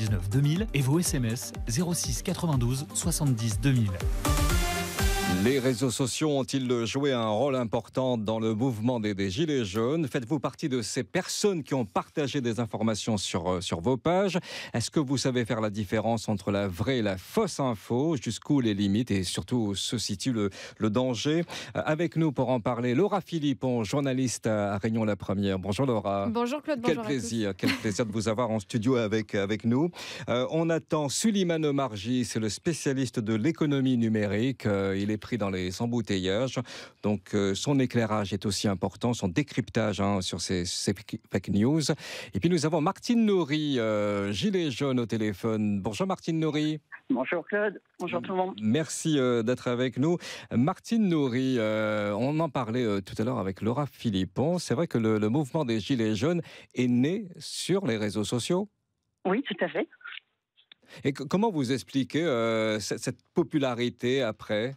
99 2000 et vos SMS 06 92 70 2000. Les réseaux sociaux ont-ils joué un rôle important dans le mouvement des Gilets jaunes? Faites-vous partie de ces personnes qui ont partagé des informations sur vos pages? Est-ce que vous savez faire la différence entre la vraie et la fausse info? Jusqu'où les limites et surtout où se situe le danger? Avec nous pour en parler, Laura Philippon, journaliste à Réunion La Première. Bonjour Laura. Bonjour Claude, bonjour Quel plaisir de vous avoir en studio avec nous. On attend Suleiman Omarji, c'est le spécialiste de l'économie numérique. Il est pris dans les embouteillages. Donc, son éclairage est aussi important, son décryptage sur ces fake news. Et puis, nous avons Martine Nouri, gilet jaune au téléphone. Bonjour Martine Nouri. Bonjour Claude, bonjour tout le monde. Merci d'être avec nous. Martine Nouri, on en parlait tout à l'heure avec Laura Philippon. C'est vrai que le mouvement des Gilets jaunes est né sur les réseaux sociaux? Oui, tout à fait. Et comment vous expliquez cette popularité après?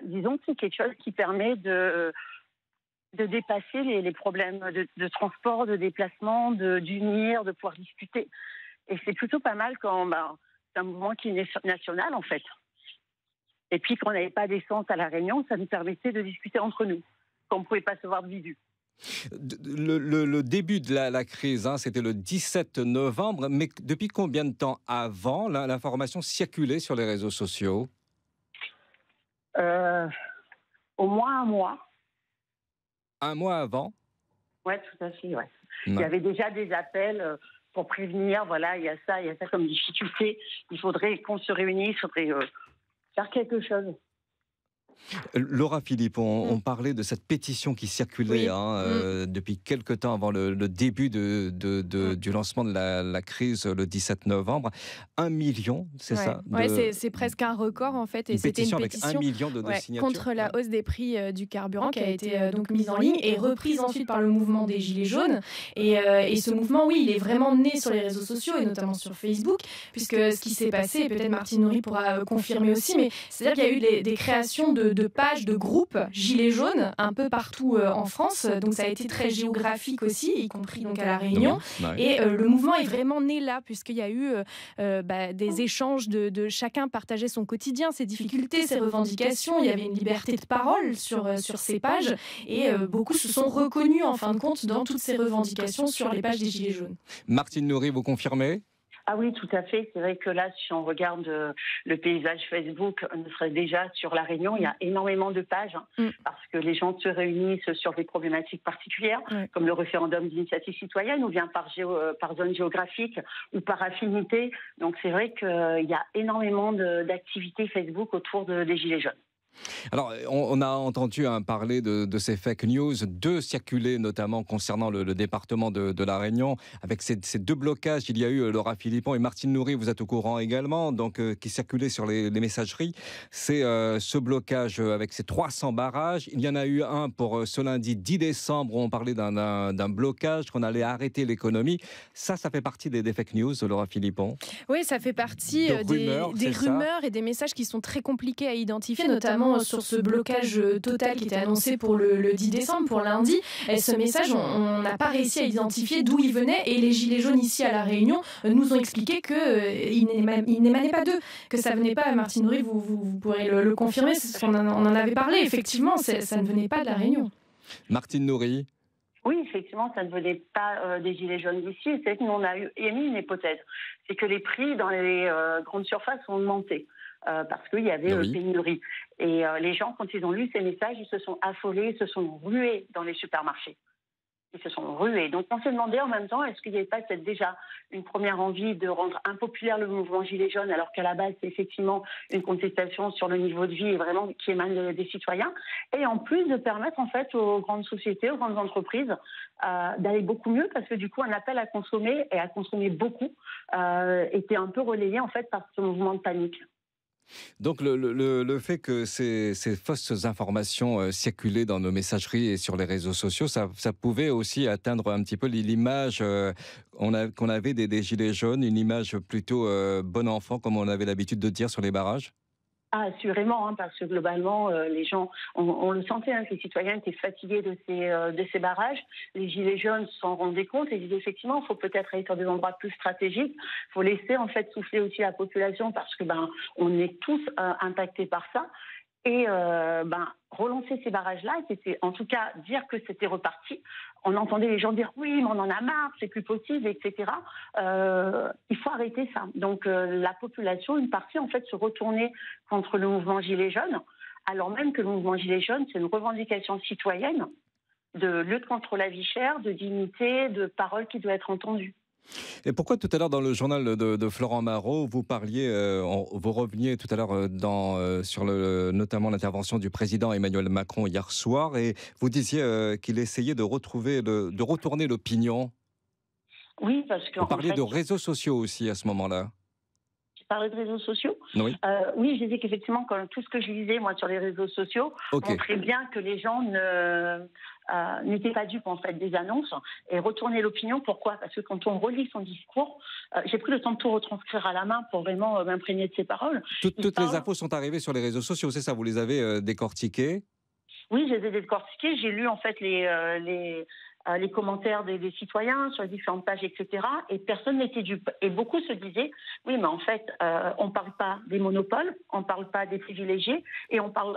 Disons que c'est quelque chose qui permet de dépasser les problèmes de transport, de déplacement, d'unir, de pouvoir discuter. Et c'est plutôt pas mal quand c'est un mouvement qui est national en fait. Et puis quand on n'avait pas d'essence à La Réunion, ça nous permettait de discuter entre nous, quand on ne pouvait pas se voir de visu. Le début de la crise, c'était le 17 novembre, mais depuis combien de temps avant l'information circulait sur les réseaux sociaux? Au moins un mois. Un mois avant? Oui, tout à fait, ouais. Non. Il y avait déjà des appels pour prévenir, voilà, il y a ça comme difficulté. Il faudrait qu'on se réunisse, il faudrait faire quelque chose. Laura Philippe, on parlait de cette pétition qui circulait depuis quelque temps avant le début du lancement de la crise le 17 novembre. 1 million, c'est ça? Oui, c'est presque un record en fait. Et c'était une pétition avec 1 million de signatures contre la hausse des prix du carburant qui a été donc mise en ligne et reprise ensuite par le mouvement des Gilets jaunes. Et ce mouvement, oui, il est vraiment né sur les réseaux sociaux et notamment sur Facebook, puisque ce qui s'est passé, et peut-être Martine Nouri pourra confirmer aussi, mais c'est-à-dire qu'il y a eu des créations de pages, de groupes Gilets jaunes un peu partout en France. Donc ça a été très géographique aussi, y compris donc à La Réunion. Et le mouvement est vraiment né là, puisqu'il y a eu des échanges de chacun partageait son quotidien, ses difficultés, ses revendications. Il y avait une liberté de parole sur ces pages et beaucoup se sont reconnus en fin de compte dans toutes ces revendications sur les pages des Gilets jaunes. Martine Nouri, vous confirmez? Ah oui, tout à fait. C'est vrai que là, si on regarde le paysage Facebook, on serait déjà sur La Réunion, il y a énormément de pages parce que les gens se réunissent sur des problématiques particulières, comme le référendum d'initiative citoyenne, ou bien par zone géographique ou par affinité. Donc c'est vrai qu'il y a énormément d'activités Facebook autour des Gilets jaunes. Alors, on a entendu parler de ces fake news, deux circulés notamment concernant le département de La Réunion. Avec ces deux blocages, il y a eu Laura Philippon et Martine Nouri, vous êtes au courant également, donc qui circulaient sur les messageries. C'est ce blocage avec ces 300 barrages. Il y en a eu un pour ce lundi 10 décembre où on parlait d'un blocage, qu'on allait arrêter l'économie. Ça fait partie des fake news, Laura Philippon? Oui, ça fait partie des rumeurs et des messages qui sont très compliqués à identifier, notamment sur ce blocage total qui était annoncé pour le 10 décembre, pour lundi. Et ce message, on n'a pas réussi à identifier d'où il venait. Et les Gilets jaunes ici à La Réunion nous ont expliqué qu'il n'émanait pas d'eux, que ça venait pas. Martine Nouri, vous pourrez le confirmer, on en avait parlé. Effectivement, ça ne venait pas de La Réunion. Martine Nouri. Oui, effectivement, ça ne venait pas des Gilets jaunes d'ici. C'est que nous, on a émis une hypothèse. C'est que les prix dans les grandes surfaces ont augmenté. Parce qu'il y avait pénurie. Et les gens, quand ils ont lu ces messages, ils se sont affolés, ils se sont rués dans les supermarchés. Ils se sont rués. Donc on s'est demandé en même temps, est-ce qu'il n'y avait pas déjà une première envie de rendre impopulaire le mouvement Gilets jaunes, alors qu'à la base, c'est effectivement une contestation sur le niveau de vie et vraiment qui émane des citoyens. Et en plus de permettre en fait aux grandes sociétés, aux grandes entreprises d'aller beaucoup mieux, parce que du coup, un appel à consommer et à consommer beaucoup était un peu relayé en fait par ce mouvement de panique. Donc le fait que ces fausses informations circulaient dans nos messageries et sur les réseaux sociaux, ça pouvait aussi atteindre un petit peu l'image qu'on avait des Gilets jaunes, une image plutôt bon enfant, comme on avait l'habitude de dire sur les barrages? Ah, assurément, hein, parce que globalement, les gens, on le sentait, hein, que les citoyens étaient fatigués de ces barrages. Les gilets jaunes s'en rendaient compte et disaient effectivement, il faut peut-être aller sur des endroits plus stratégiques. Il faut laisser en fait souffler aussi la population parce que on est tous impactés par ça. Et relancer ces barrages-là, c'était en tout cas dire que c'était reparti. On entendait les gens dire oui, mais on en a marre, c'est plus possible, etc. Il faut arrêter ça. Donc la population, une partie en fait, se retournait contre le mouvement Gilets jaunes, alors même que le mouvement Gilets jaunes, c'est une revendication citoyenne de lutte contre la vie chère, de dignité, de parole qui doit être entendue. Et pourquoi tout à l'heure dans le journal de Florent Marot, vous parliez, vous reveniez tout à l'heure sur notamment l'intervention du président Emmanuel Macron hier soir, et vous disiez qu'il essayait de retourner l'opinion. Oui, parce que vous parliez de réseaux sociaux aussi à ce moment-là. Parler de réseaux sociaux. Oui. Oui, je disais qu'effectivement, tout ce que je lisais moi sur les réseaux sociaux montrait bien que les gens n'étaient pas dupes en fait des annonces et retourner l'opinion. Pourquoi ? Parce que quand on relit son discours, j'ai pris le temps de tout retranscrire à la main pour vraiment m'imprégner de ses paroles. Toutes les infos sont arrivées sur les réseaux sociaux, c'est ça ? Vous les avez décortiquées ? Oui, je les ai décortiquées. J'ai lu en fait les commentaires des citoyens sur les différentes pages, etc. Et personne n'était dupe. Et beaucoup se disaient, oui, mais en fait, on ne parle pas des monopoles, on ne parle pas des privilégiés, et on parle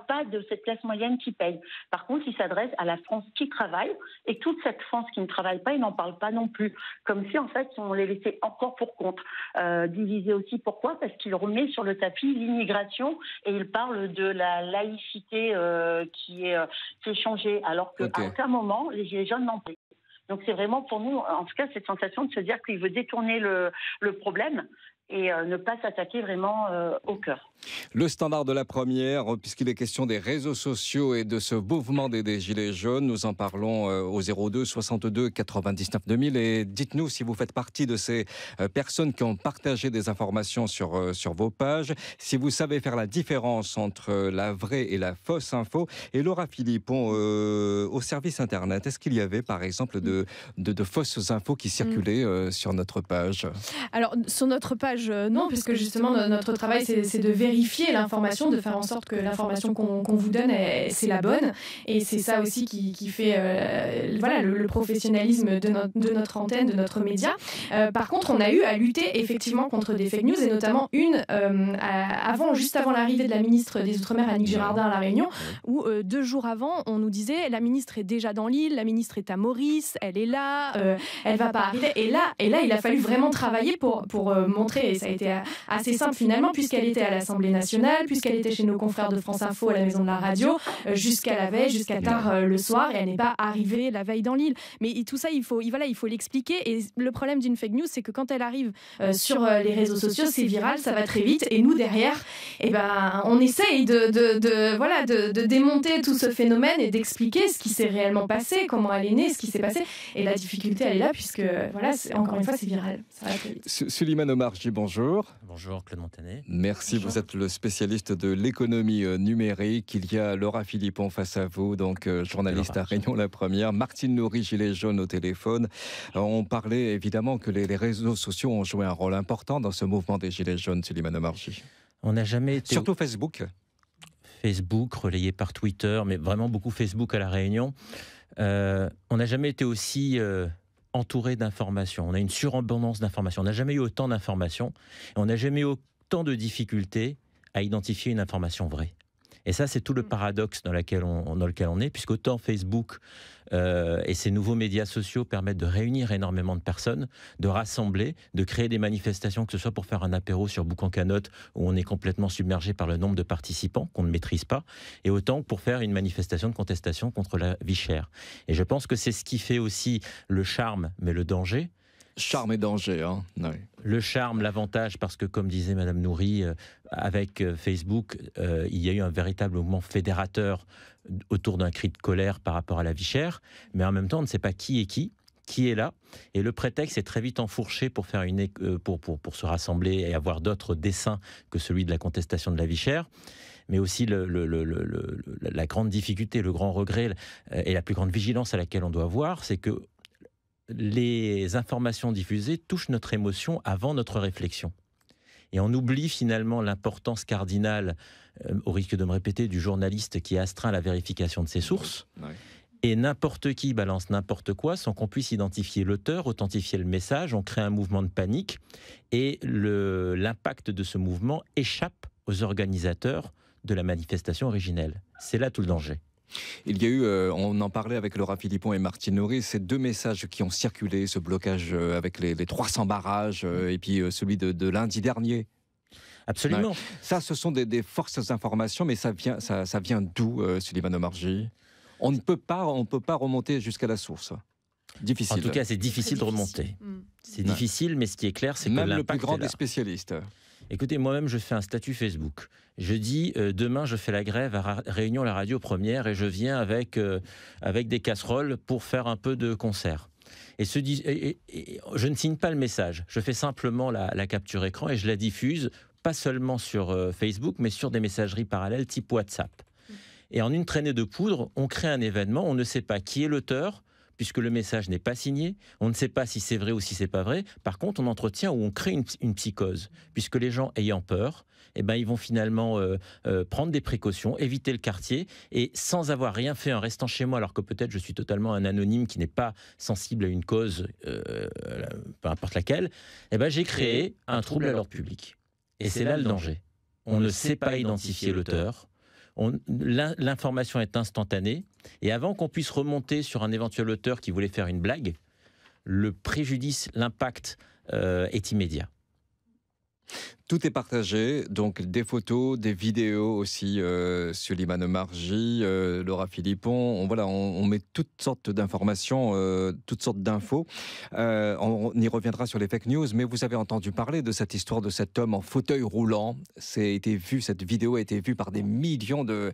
pas de cette classe moyenne qui paye. Par contre, ils s'adressent à la France qui travaille, et toute cette France qui ne travaille pas, ils n'en parlent pas non plus. Comme si, en fait, on les laissait encore pour compte. Divisé aussi, pourquoi ? Parce qu'il remet sur le tapis l'immigration, et il parle de la laïcité qui est changée, alors qu'à aucun moment, les Gilets jaunes n'en parlent. Donc c'est vraiment pour nous, en tout cas, cette sensation de se dire qu'il veut détourner le problème et ne pas s'attaquer vraiment au cœur. Le standard de la première, puisqu'il est question des réseaux sociaux et de ce mouvement des Gilets jaunes, nous en parlons au 02 62 99 2000. Et dites-nous si vous faites partie de ces personnes qui ont partagé des informations sur vos pages, si vous savez faire la différence entre la vraie et la fausse info. Et Laura Philippon, au service Internet, est-ce qu'il y avait par exemple de fausses infos qui circulaient sur notre page ? Alors, sur notre page, non, puisque justement notre travail c'est de vérifier l'information, de faire en sorte que l'information qu'on vous donne c'est la bonne, et c'est ça aussi qui fait le professionnalisme de notre antenne, de notre média. Par contre, on a eu à lutter effectivement contre des fake news, et notamment une juste avant l'arrivée de la ministre des Outre-mer Annick Girardin à La Réunion, où 2 jours avant on nous disait la ministre est déjà dans l'île, la ministre est à Maurice, elle est là, elle va pas arriver, et là il a fallu vraiment travailler pour montrer. Et ça a été assez simple finalement, puisqu'elle était à l'Assemblée nationale, puisqu'elle était chez nos confrères de France Info à la Maison de la Radio, jusqu'à la veille, jusqu'à tard le soir, et elle n'est pas arrivée la veille dans l'île. Mais tout ça, il faut l'expliquer. Et le problème d'une fake news, c'est que quand elle arrive sur les réseaux sociaux, c'est viral, ça va très vite. Et nous, derrière, on essaye de démonter tout ce phénomène et d'expliquer ce qui s'est réellement passé, comment elle est née, ce qui s'est passé. Et la difficulté, elle est là, puisque, encore une fois, c'est viral. Ça va très vite. Suleiman Omarji, bonjour. Bonjour Claude Montanet. Merci, bonjour. Vous êtes le spécialiste de l'économie numérique. Il y a Laura Philippon face à vous, donc journaliste à Réunion la Première. Martine Nourri, Gilets jaunes au téléphone. On parlait évidemment que les réseaux sociaux ont joué un rôle important dans ce mouvement des Gilets jaunes, Suleiman Omarji. On n'a jamais été... Surtout Facebook. Facebook, relayé par Twitter, mais vraiment beaucoup Facebook à La Réunion. On n'a jamais été aussi... entouré d'informations. On a une surabondance d'informations. On n'a jamais eu autant d'informations. Et on n'a jamais eu autant de difficultés à identifier une information vraie. Et ça, c'est tout le paradoxe dans lequel on est, puisqu'autant Facebook et ces nouveaux médias sociaux permettent de réunir énormément de personnes, de rassembler, de créer des manifestations, que ce soit pour faire un apéro sur Boucan-Canotte, où on est complètement submergé par le nombre de participants qu'on ne maîtrise pas, et autant pour faire une manifestation de contestation contre la vie chère. Et je pense que c'est ce qui fait aussi le charme, mais le danger. Charme et danger, hein. Oui. Le charme, l'avantage, parce que comme disait Madame Nourri, avec Facebook, il y a eu un véritable mouvement fédérateur autour d'un cri de colère par rapport à la vie chère, mais en même temps, on ne sait pas qui est là, et le prétexte est très vite enfourché pour faire pour se rassembler et avoir d'autres desseins que celui de la contestation de la vie chère. Mais aussi la grande difficulté, le grand regret et la plus grande vigilance à laquelle on doit avoir, c'est que les informations diffusées touchent notre émotion avant notre réflexion. Et on oublie finalement l'importance cardinale, au risque de me répéter, du journaliste qui est astreint à la vérification de ses sources. Ouais. Et n'importe qui balance n'importe quoi sans qu'on puisse identifier l'auteur, authentifier le message. On crée un mouvement de panique et l'impact de ce mouvement échappe aux organisateurs de la manifestation originelle. C'est là tout le danger. Il y a eu, on en parlait avec Laura Philippon et Martine Nourry, ces deux messages qui ont circulé, ce blocage avec les 300 barrages et puis celui de lundi dernier. Absolument. Ouais. Ça, ce sont des fausses informations, mais ça vient d'où, Souleymane Omarjee ? On ne peut pas remonter jusqu'à la source. Difficile. En tout cas, c'est difficile de remonter. C'est difficile, mais ce qui est clair, c'est que même l'impact le plus grand est là. des spécialistes. Écoutez, moi-même, je fais un statut Facebook. Je dis, demain, je fais la grève à Réunion, la radio première, et je viens avec des casseroles pour faire un peu de concert. Et je ne signe pas le message. Je fais simplement la capture écran et je la diffuse, pas seulement sur Facebook, mais sur des messageries parallèles type WhatsApp. Et en une traînée de poudre, on crée un événement, on ne sait pas qui est l'auteur, puisque le message n'est pas signé, on ne sait pas si c'est vrai ou si c'est pas vrai. Par contre, on entretient ou on crée une psychose, puisque les gens ayant peur, ils vont finalement prendre des précautions, éviter le quartier, et sans avoir rien fait en restant chez moi, alors que peut-être je suis totalement un anonyme qui n'est pas sensible à une cause, peu importe laquelle, j'ai créé un trouble à l'ordre public. Et c'est là le danger. On ne sait pas identifier l'auteur. L'information est instantanée et avant qu'on puisse remonter sur un éventuel auteur qui voulait faire une blague, le préjudice, l'impact est immédiat. Tout est partagé, donc des photos, des vidéos aussi, Souleymane Omarjee, Laura Philippon, on met toutes sortes d'informations, toutes sortes d'infos. On y reviendra sur les fake news, mais vous avez entendu parler de cette histoire de cet homme en fauteuil roulant. Cette vidéo a été vue par des millions de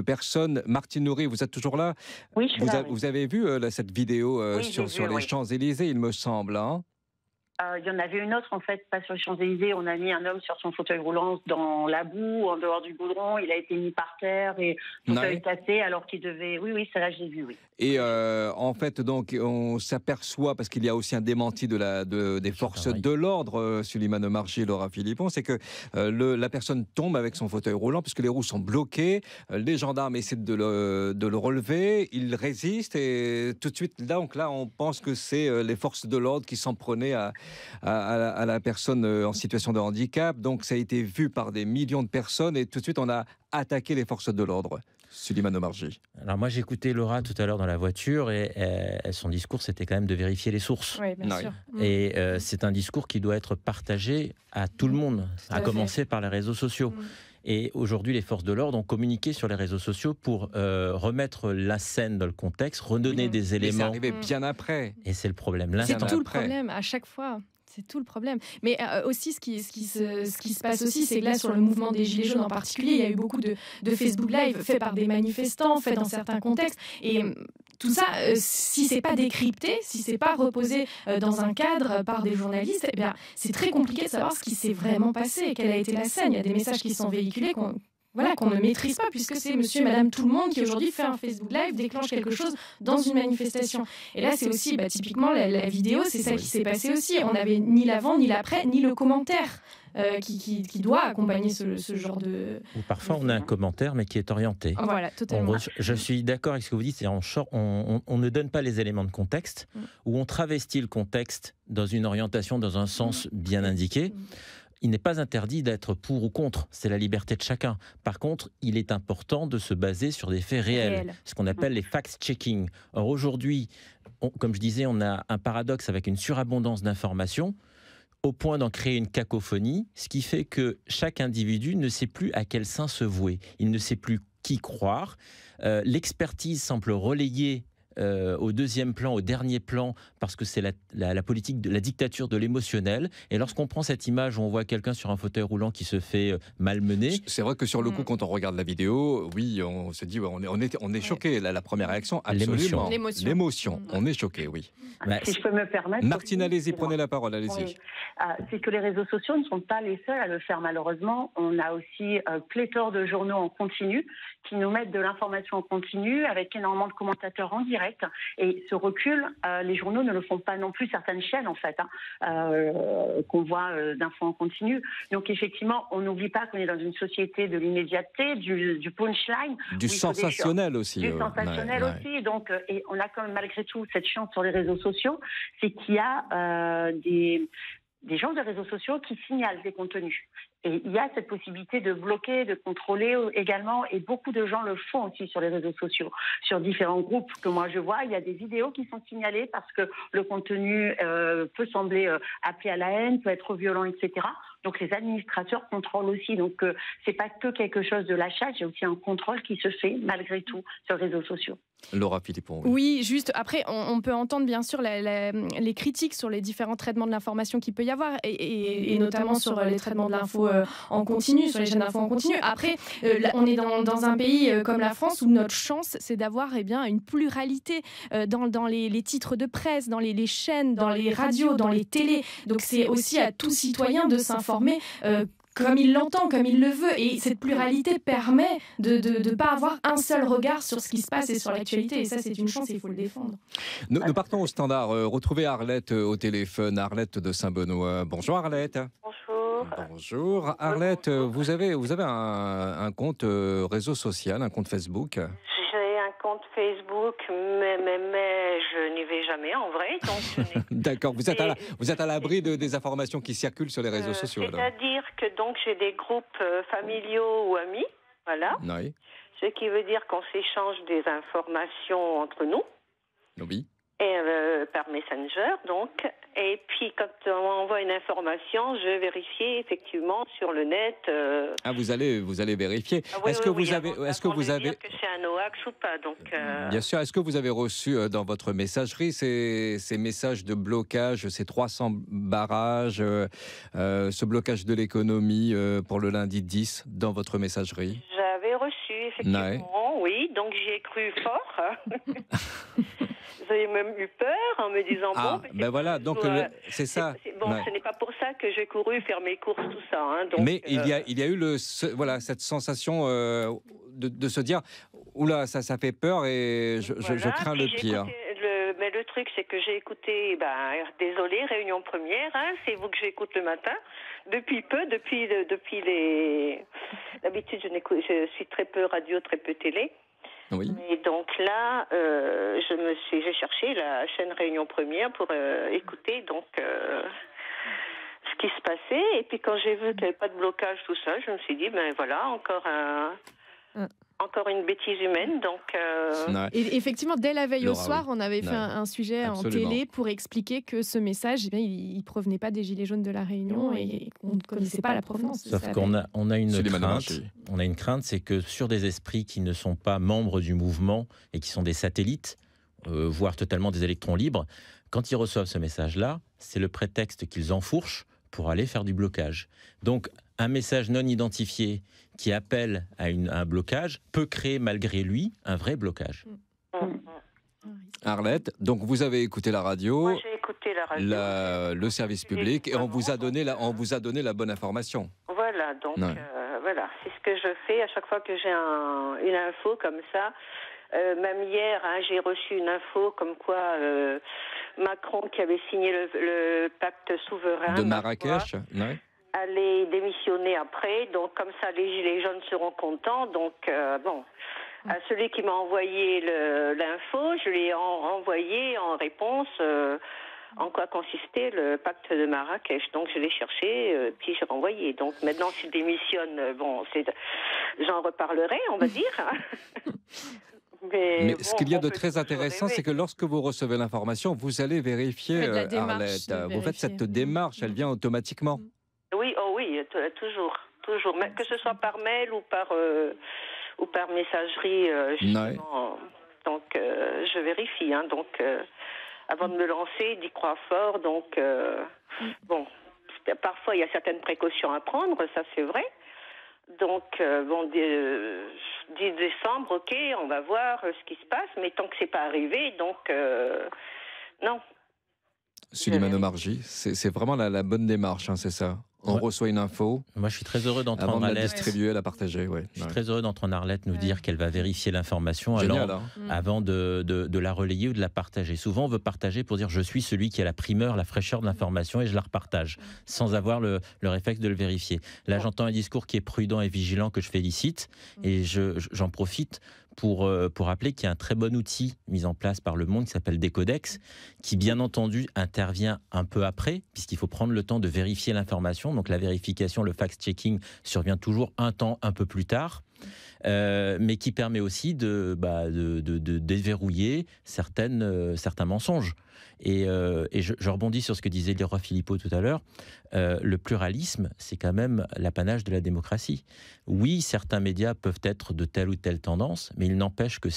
personnes. Martine Nourry, vous êtes toujours là ? Oui, je suis là. Vous avez vu cette vidéo sur les Champs-Élysées, il me semble, hein ? Il y en avait une autre, en fait, pas sur les Champs-Élysées. On a mis un homme sur son fauteuil roulant dans la boue, en dehors du goudron. Il a été mis par terre et son fauteuil cassé alors qu'il devait... Oui, ça là, j'ai vu, oui. Et en fait, donc, on s'aperçoit, parce qu'il y a aussi un démenti des forces de l'ordre, Souleymane Omarjee et Laura Philippon, c'est que la personne tombe avec son fauteuil roulant, puisque les roues sont bloquées. Les gendarmes essaient de le relever. Il résiste et tout de suite, là, on pense que c'est les forces de l'ordre qui s'en prenaient à la personne en situation de handicap. Donc ça a été vu par des millions de personnes et tout de suite on a attaqué les forces de l'ordre. Souleymane Omarjee. Alors moi j'ai écouté Laura tout à l'heure dans la voiture et son discours c'était quand même de vérifier les sources. Oui, bien sûr. Et c'est un discours qui doit être partagé à tout le monde, à commencer par les réseaux sociaux. Et aujourd'hui, les forces de l'ordre ont communiqué sur les réseaux sociaux pour remettre la scène dans le contexte, redonner des éléments. Mais c'est arrivé bien après. Et c'est le problème. C'est tout le problème, à chaque fois. C'est tout le problème. Mais aussi, ce qui se passe aussi, c'est que là, sur le mouvement des Gilets jaunes en particulier, il y a eu beaucoup de Facebook Live faits par des manifestants, faits dans certains contextes. Et tout ça, si c'est pas décrypté, si c'est pas reposé dans un cadre par des journalistes, c'est très compliqué de savoir ce qui s'est vraiment passé, quelle a été la scène. Il y a des messages qui sont véhiculés qu'on ne maîtrise pas, puisque c'est monsieur et madame tout le monde qui aujourd'hui fait un Facebook Live, déclenche quelque chose dans une manifestation. Et là, c'est aussi, typiquement, la vidéo, c'est ça qui s'est passé aussi. On n'avait ni l'avant, ni l'après, ni le commentaire qui doit accompagner ce genre de... Ou parfois, on a un commentaire, mais qui est orienté. Voilà, totalement. Je suis d'accord avec ce que vous dites, on ne donne pas les éléments de contexte, ou on travestit le contexte dans une orientation, dans un sens bien indiqué. Il n'est pas interdit d'être pour ou contre, c'est la liberté de chacun. Par contre, il est important de se baser sur des faits réels. Ce qu'on appelle les fact-checking. Or aujourd'hui, comme je disais, on a un paradoxe avec une surabondance d'informations, au point d'en créer une cacophonie, ce qui fait que chaque individu ne sait plus à quel sein se vouer. Il ne sait plus qui croire. L'expertise semble relayer au deuxième plan, au dernier plan, parce que c'est la politique de la dictature de l'émotionnel. Et lorsqu'on prend cette image où on voit quelqu'un sur un fauteuil roulant qui se fait malmener... C'est vrai que sur le coup, quand on regarde la vidéo, oui, on se dit, on est choqué. La première réaction, absolument. L'émotion. On est choqué, oui. Si je peux me permettre... Martine, allez-y, prenez la parole, allez-y. Oui. C'est que les réseaux sociaux ne sont pas les seuls à le faire, malheureusement. On a aussi pléthore de journaux en continu qui nous mettent de l'information en continu avec énormément de commentateurs en direct direct. Et ce recul, les journaux ne le font pas non plus, certaines chaînes en fait, qu'on voit d'infos en continu. Donc effectivement, on n'oublie pas qu'on est dans une société de l'immédiateté, du punchline. Du sensationnel aussi. Du sensationnel aussi. Donc, et on a quand même malgré tout cette chance sur les réseaux sociaux, c'est qu'il y a des gens de réseaux sociaux qui signalent des contenus. Et il y a cette possibilité de bloquer, de contrôler également, et beaucoup de gens le font aussi sur les réseaux sociaux. Sur différents groupes que moi je vois, il y a des vidéos qui sont signalées parce que le contenu peut sembler appeler à la haine, peut être violent, etc. Donc les administrateurs contrôlent aussi. Donc c'est pas que quelque chose de lâchage, il y a aussi un contrôle qui se fait malgré tout sur les réseaux sociaux. Laura Philippon. Oui, juste après, on peut entendre bien sûr les critiques sur les différents traitements de l'information qu'il peut y avoir, et notamment sur les traitements de l'info en continu, sur les chaînes d'info en continu. Après, on est dans un pays comme la France où notre chance, c'est d'avoir une pluralité dans les titres de presse, dans les chaînes, dans les radios, dans les télés. Donc c'est aussi à tout citoyen de s'informer comme il l'entend, comme il le veut. Et cette pluralité permet de ne pas avoir un seul regard sur ce qui se passe et sur l'actualité. Et ça, c'est une chance et il faut le défendre. Nous partons au standard. Retrouvez Arlette au téléphone. Arlette de Saint-Benoît. Bonjour Arlette. Bonjour. Bonjour. Arlette, vous avez un compte réseau social, un compte Facebook? J'ai un compte Facebook, mais je n'y vais jamais en vrai. D'accord, vous êtes à l'abri des informations qui circulent sur les réseaux sociaux. C'est-à-dire que donc j'ai des groupes familiaux ou amis, voilà. Oui. Ce qui veut dire qu'on s'échange des informations entre nous. Oui. Et par Messenger, donc. Et puis, quand on envoie une information, je vais vérifier effectivement sur le net. Ah, vous allez vérifier. Ah, oui, est-ce que vous avez dire que c'est un hoax ou pas, donc. Bien sûr. Est-ce que vous avez reçu dans votre messagerie ces messages de blocage, ces 300 barrages, ce blocage de l'économie pour le lundi 10 dans votre messagerie? J'avais reçu effectivement, oui. Donc j'y ai cru fort. J'ai même eu peur en me disant voilà, donc c'est ça. Ce n'est pas pour ça que j'ai couru faire mes courses, tout ça. Hein, donc, mais il y a eu cette sensation de se dire oula, ça fait peur et je crains le pire. Mais le truc, c'est que j'ai écouté, désolé, Réunion Première, c'est vous que j'écoute le matin, depuis d'habitude, je suis très peu radio, très peu télé. Oui. Et donc là, j'ai cherché la chaîne Réunion Première pour écouter ce qui se passait. Et puis quand j'ai vu qu'il n'y avait pas de blocage, tout ça, je me suis dit, voilà, encore une bêtise humaine. Donc, Et effectivement, dès la veille Laura, au soir, on avait fait un sujet Absolument. en télé pour expliquer que ce message, il provenait pas des Gilets jaunes de La Réunion et qu'on ne connaissait pas la provenance. Sauf qu'on a une crainte, c'est que sur des esprits qui ne sont pas membres du mouvement et qui sont des satellites, voire totalement des électrons libres, quand ils reçoivent ce message-là, c'est le prétexte qu'ils enfourchent pour aller faire du blocage. Donc, un message non identifié qui appelle à un blocage peut créer malgré lui un vrai blocage. Arlette, donc vous avez écouté la radio, moi, j'ai écouté la radio, le service public, et on vous a donné la bonne information. Voilà, donc voilà, c'est ce que je fais à chaque fois que j'ai une info comme ça. Même hier, j'ai reçu une info comme quoi Macron, qui avait signé le pacte souverain de Marrakech, allait démissionner après. Donc comme ça, les Gilets jaunes seront contents. Donc à celui qui m'a envoyé l'info, je lui ai renvoyé en réponse en quoi consistait le pacte de Marrakech. Donc je l'ai cherché, puis j'ai renvoyé. Donc maintenant, s'il démissionne, j'en reparlerai, on va dire. Mais ce qu'il y a de très intéressant, c'est que lorsque vous recevez l'information, vous allez vérifier, Arlette. Vous faites cette démarche, elle vient automatiquement. Oui, toujours. Mais que ce soit par mail ou par messagerie, justement. Donc, je vérifie. Donc, avant de me lancer, d'y croire fort. Donc, parfois, il y a certaines précautions à prendre, ça c'est vrai. Donc, 10 décembre, ok, on va voir ce qui se passe, mais tant que c'est pas arrivé, donc, non. Suleiman Omarjee, c'est vraiment la bonne démarche, c'est ça. On reçoit une info. Moi, je suis très heureux d'entendre avant de la Arlette distribuer, la partager. Ouais. Je suis très heureux d'entendre Arlette nous dire qu'elle va vérifier l'information avant de la relayer ou de la partager. Souvent, on veut partager pour dire je suis celui qui a la primeur, la fraîcheur de l'information et je la repartage sans avoir le réflexe de le vérifier. Là, j'entends un discours qui est prudent et vigilant que je félicite et j'en profite pour rappeler qu'il y a un très bon outil mis en place par Le Monde qui s'appelle Décodex, qui bien entendu intervient un peu après, puisqu'il faut prendre le temps de vérifier l'information. Donc la vérification, le fact-checking survient toujours un temps un peu plus tard. Mais qui permet aussi de déverrouiller certains mensonges. Et je rebondis sur ce que disait Leroy Philippot tout à l'heure. Le pluralisme, c'est quand même l'apanage de la démocratie. Oui, certains médias peuvent être de telle ou telle tendance, mais il n'empêche que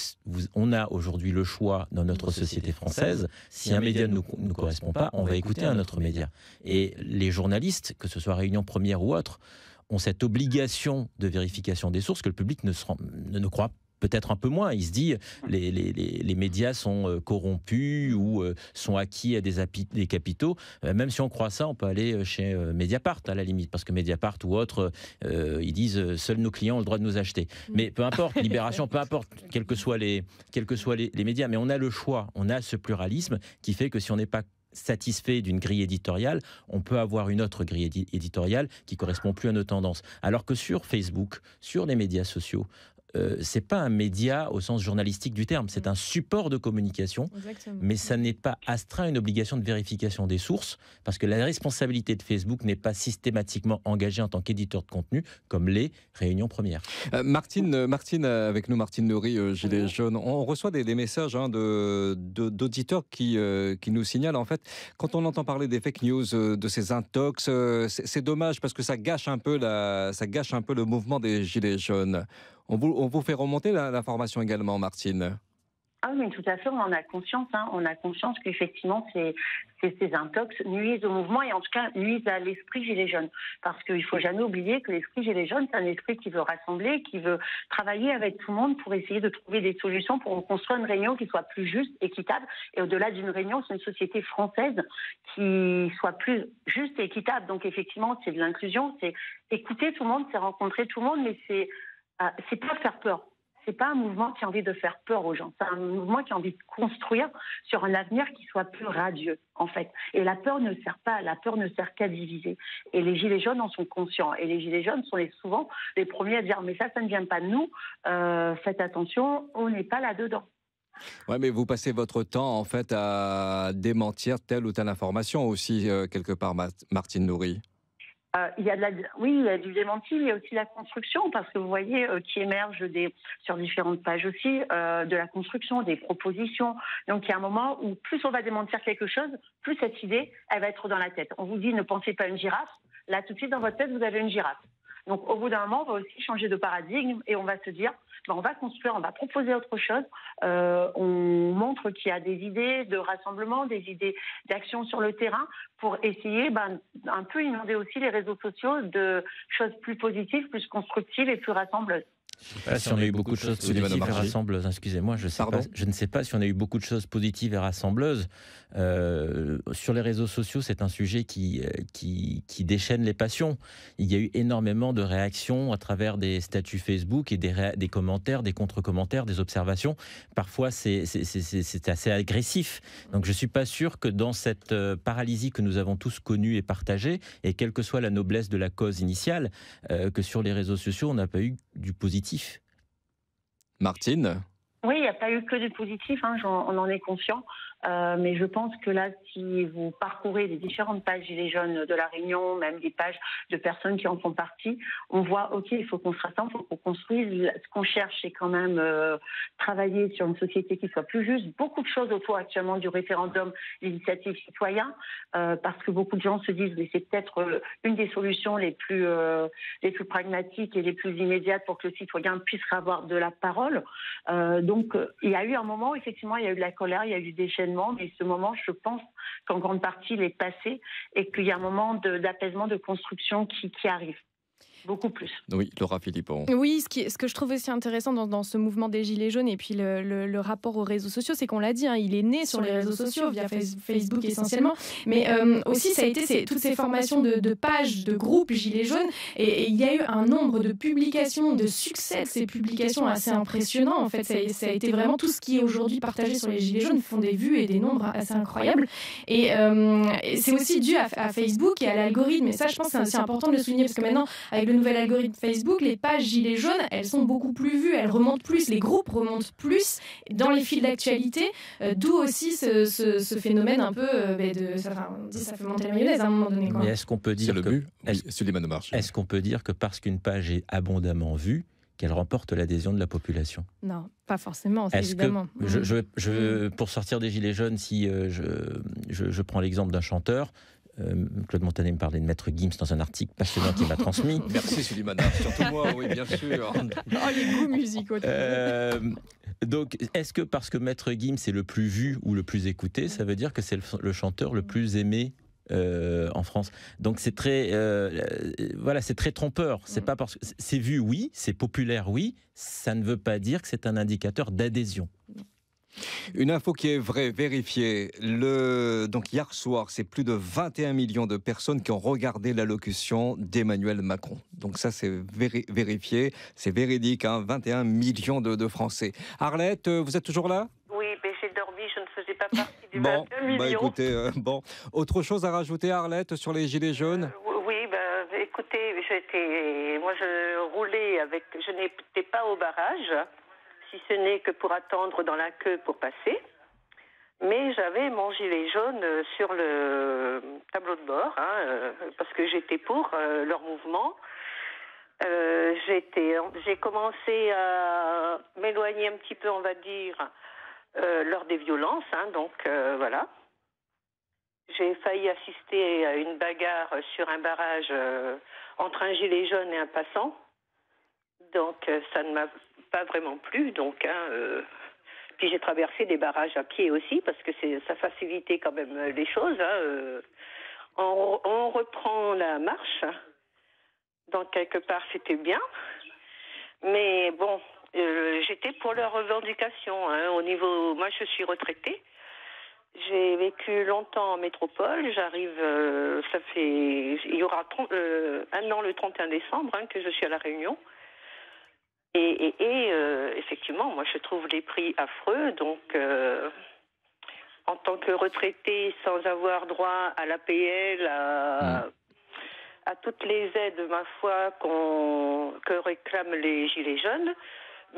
on a aujourd'hui le choix dans notre société française. Si un média ne nous correspond pas, on va écouter un autre média. Et les journalistes, que ce soit Réunion Première ou autre, ont cette obligation de vérification des sources que le public ne croit peut-être un peu moins. Il se dit les médias sont corrompus ou sont acquis à des capitaux. Même si on croit ça, on peut aller chez Mediapart à la limite, parce que Mediapart ou autres, ils disent seuls nos clients ont le droit de nous acheter. Mais peu importe, Libération, peu importe, quels que soient les médias, mais on a le choix, on a ce pluralisme qui fait que si on n'est pas satisfait d'une grille éditoriale, on peut avoir une autre grille éditoriale qui correspond plus à nos tendances. Alors que sur Facebook, sur les médias sociaux, c'est pas un média au sens journalistique du terme, c'est un support de communication. Exactement. Mais ça n'est pas astreint à une obligation de vérification des sources, parce que la responsabilité de Facebook n'est pas systématiquement engagée en tant qu'éditeur de contenu, comme les Réunions Premières. Martine, avec nous, Martine Noury, Gilets jaunes, on reçoit des messages d'auditeurs qui nous signalent, en fait, quand on entend parler des fake news, de ces intox, c'est dommage, parce que ça gâche un peu le mouvement des Gilets jaunes. On vous fait remonter l'information également, Martine. Ah oui, mais tout à fait, on en a conscience. On a conscience qu'effectivement, ces intox nuisent au mouvement et en tout cas nuisent à l'esprit Gilets jaunes. Parce qu'il ne faut jamais oublier que l'esprit Gilets jaunes, c'est un esprit qui veut rassembler, qui veut travailler avec tout le monde pour essayer de trouver des solutions pour construire une réunion qui soit plus juste, équitable. Et au-delà d'une réunion, c'est une société française qui soit plus juste et équitable. Donc effectivement, c'est de l'inclusion, c'est écouter tout le monde, c'est rencontrer tout le monde, mais c'est pas faire peur. C'est pas un mouvement qui a envie de faire peur aux gens. C'est un mouvement qui a envie de construire sur un avenir qui soit plus radieux, en fait. Et la peur ne sert qu'à diviser. Et les Gilets jaunes en sont conscients. Et les Gilets jaunes sont souvent les premiers à dire « mais ça ne vient pas de nous, faites attention, on n'est pas là-dedans ». Ouais, mais vous passez votre temps, en fait, à démentir telle ou telle information aussi, quelque part, Martine Noury. Il y a du démenti, il y a aussi la construction, parce que vous voyez qui émerge sur différentes pages aussi, de la construction, des propositions. Donc il y a un moment où plus on va démentir quelque chose, plus cette idée, elle va être dans la tête. On vous dit ne pensez pas à une girafe, là tout de suite dans votre tête vous avez une girafe. Donc au bout d'un moment, on va aussi changer de paradigme et on va se dire, on va construire, on va proposer autre chose. On montre qu'il y a des idées de rassemblement, des idées d'action sur le terrain pour essayer un peu inonder aussi les réseaux sociaux de choses plus positives, plus constructives et plus rassembleuses. Si on a eu beaucoup de choses positives et rassembleuses, excusez-moi, je ne sais pas si on a eu beaucoup de choses positives et rassembleuses. Sur les réseaux sociaux, c'est un sujet qui déchaîne les passions. Il y a eu énormément de réactions à travers des statuts Facebook et des commentaires, des contre-commentaires, des observations. Parfois, c'est assez agressif. Donc, je ne suis pas sûr que dans cette paralysie que nous avons tous connue et partagée, et quelle que soit la noblesse de la cause initiale, que sur les réseaux sociaux, on n'a pas eu du positif. Martine ? Oui, il n'y a pas eu que du positif, on en est conscient. Mais je pense que là, si vous parcourez les différentes pages Gilets jaunes de la Réunion, même des pages de personnes qui en font partie, on voit, OK, il faut qu'on se rassemble, il faut qu'on construise. Ce qu'on cherche, c'est quand même travailler sur une société qui soit plus juste. Beaucoup de choses autour actuellement du référendum législatif citoyen, parce que beaucoup de gens se disent, mais c'est peut-être une des solutions les plus pragmatiques et les plus immédiates pour que le citoyen puisse avoir de la parole. Donc, il y a eu un moment, effectivement, il y a eu de la colère, il y a eu du déchaînement, mais ce moment, je pense qu'en grande partie, il est passé et qu'il y a un moment d'apaisement, de construction qui arrive. Beaucoup plus. Oui, Laura Philippon. Oui, ce que je trouve aussi intéressant dans ce mouvement des Gilets jaunes et puis le rapport aux réseaux sociaux, c'est qu'on l'a dit, il est né sur les réseaux sociaux, via Facebook essentiellement, mais aussi ça a été toutes ces formations de pages, de groupes Gilets jaunes, et il y a eu un nombre de publications, de succès de ces publications assez impressionnant. En fait, ça a été vraiment tout ce qui est aujourd'hui partagé sur les Gilets jaunes font des vues et des nombres assez incroyables. Et c'est aussi dû à Facebook et à l'algorithme. Et ça, je pense que c'est aussi important de le souligner parce que maintenant, avec le nouvel algorithme Facebook, les pages Gilets jaunes, elles sont beaucoup plus vues, elles remontent plus, les groupes remontent plus dans les fils d'actualité, d'où aussi ce phénomène un peu ça fait monter la mayonnaise à un moment donné. Quoi. Mais est-ce qu'on peut dire Est-ce qu'on peut dire que parce qu'une page est abondamment vue, qu'elle remporte l'adhésion de la population? Non, pas forcément, évidemment. Pour sortir des Gilets jaunes, si je prends l'exemple d'un chanteur, Claude Montanet me parlait de Maître Gims dans un article passionnant qu'il m'a transmis. Merci Sulimana, surtout moi, oui, bien sûr. Les goûts musicaux. Donc, est-ce que parce que Maître Gims est le plus vu ou le plus écouté, ça veut dire que c'est le chanteur le plus aimé en France? Donc c'est très, c'est très trompeur. C'est pas parce que c'est vu, oui, c'est populaire, oui, ça ne veut pas dire que c'est un indicateur d'adhésion. Une info qui est vraie, vérifiée. Donc hier soir, c'est plus de 21 millions de personnes qui ont regardé l'allocution d'Emmanuel Macron. Donc ça, c'est vérifié, c'est véridique, 21 millions de Français. Arlette, vous êtes toujours là ? Oui, mais j'ai dormi, je ne faisais pas partie du 21 millions. Écoutez, autre chose à rajouter, Arlette, sur les Gilets jaunes ? Oui, écoutez, moi je roulais je n'étais pas au barrage, si ce n'est que pour attendre dans la queue pour passer. Mais j'avais mon gilet jaune sur le tableau de bord, parce que j'étais pour leur mouvement. J'ai commencé à m'éloigner un petit peu, on va dire, lors des violences. Donc voilà. J'ai failli assister à une bagarre sur un barrage entre un gilet jaune et un passant. Donc ça ne m'a pas vraiment plu. Donc, puis j'ai traversé des barrages à pied aussi parce que ça facilitait quand même les choses. On reprend la marche. Donc quelque part c'était bien. Mais bon, j'étais pour leurs revendications. Moi je suis retraitée. J'ai vécu longtemps en métropole. J'arrive, il y aura un an le 31 décembre que je suis à La Réunion. Et effectivement, moi je trouve les prix affreux. Donc, en tant que retraitée, sans avoir droit à l'APL, à toutes les aides, ma foi, que réclament les Gilets jaunes.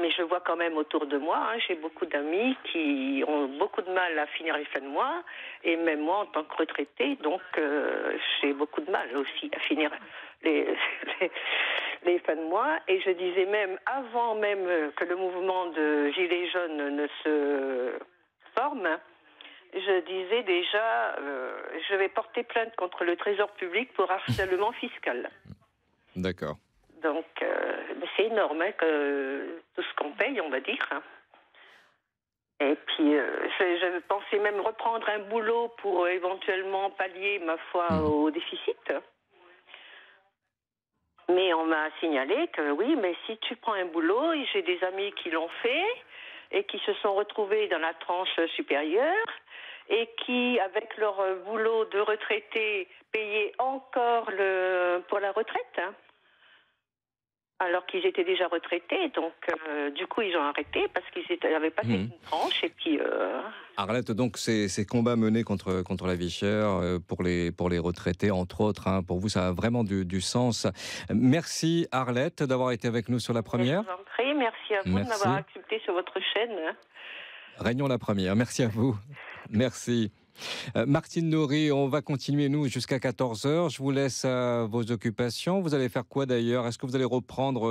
Mais je vois quand même autour de moi, j'ai beaucoup d'amis qui ont beaucoup de mal à finir les fins de mois, et même moi en tant que retraitée, donc j'ai beaucoup de mal aussi à finir les fins de mois. Et je disais même, avant même que le mouvement de Gilets jaunes ne se forme, je disais déjà, je vais porter plainte contre le Trésor public pour harcèlement fiscal. D'accord. Donc, c'est énorme tout ce qu'on paye, on va dire. Et puis, je pensais même reprendre un boulot pour éventuellement pallier, ma foi, au déficit. Mais on m'a signalé que oui, mais si tu prends un boulot, et j'ai des amis qui l'ont fait et qui se sont retrouvés dans la tranche supérieure et qui, avec leur boulot de retraité, payaient encore pour la retraite. Alors qu'ils étaient déjà retraités, donc du coup ils ont arrêté parce qu'ils avaient passé une tranche et puis. Arlette, donc ces combats menés contre la vie chère pour les retraités, entre autres, pour vous ça a vraiment du sens. Merci Arlette d'avoir été avec nous sur La Première. Je vous en prie, merci à vous de m'avoir accepté sur votre chaîne. Réunion La Première, merci à vous. Merci. Martine Nourry, on va continuer nous jusqu'à 14h. Je vous laisse à vos occupations. Vous allez faire quoi d'ailleurs ? Est-ce que vous allez reprendre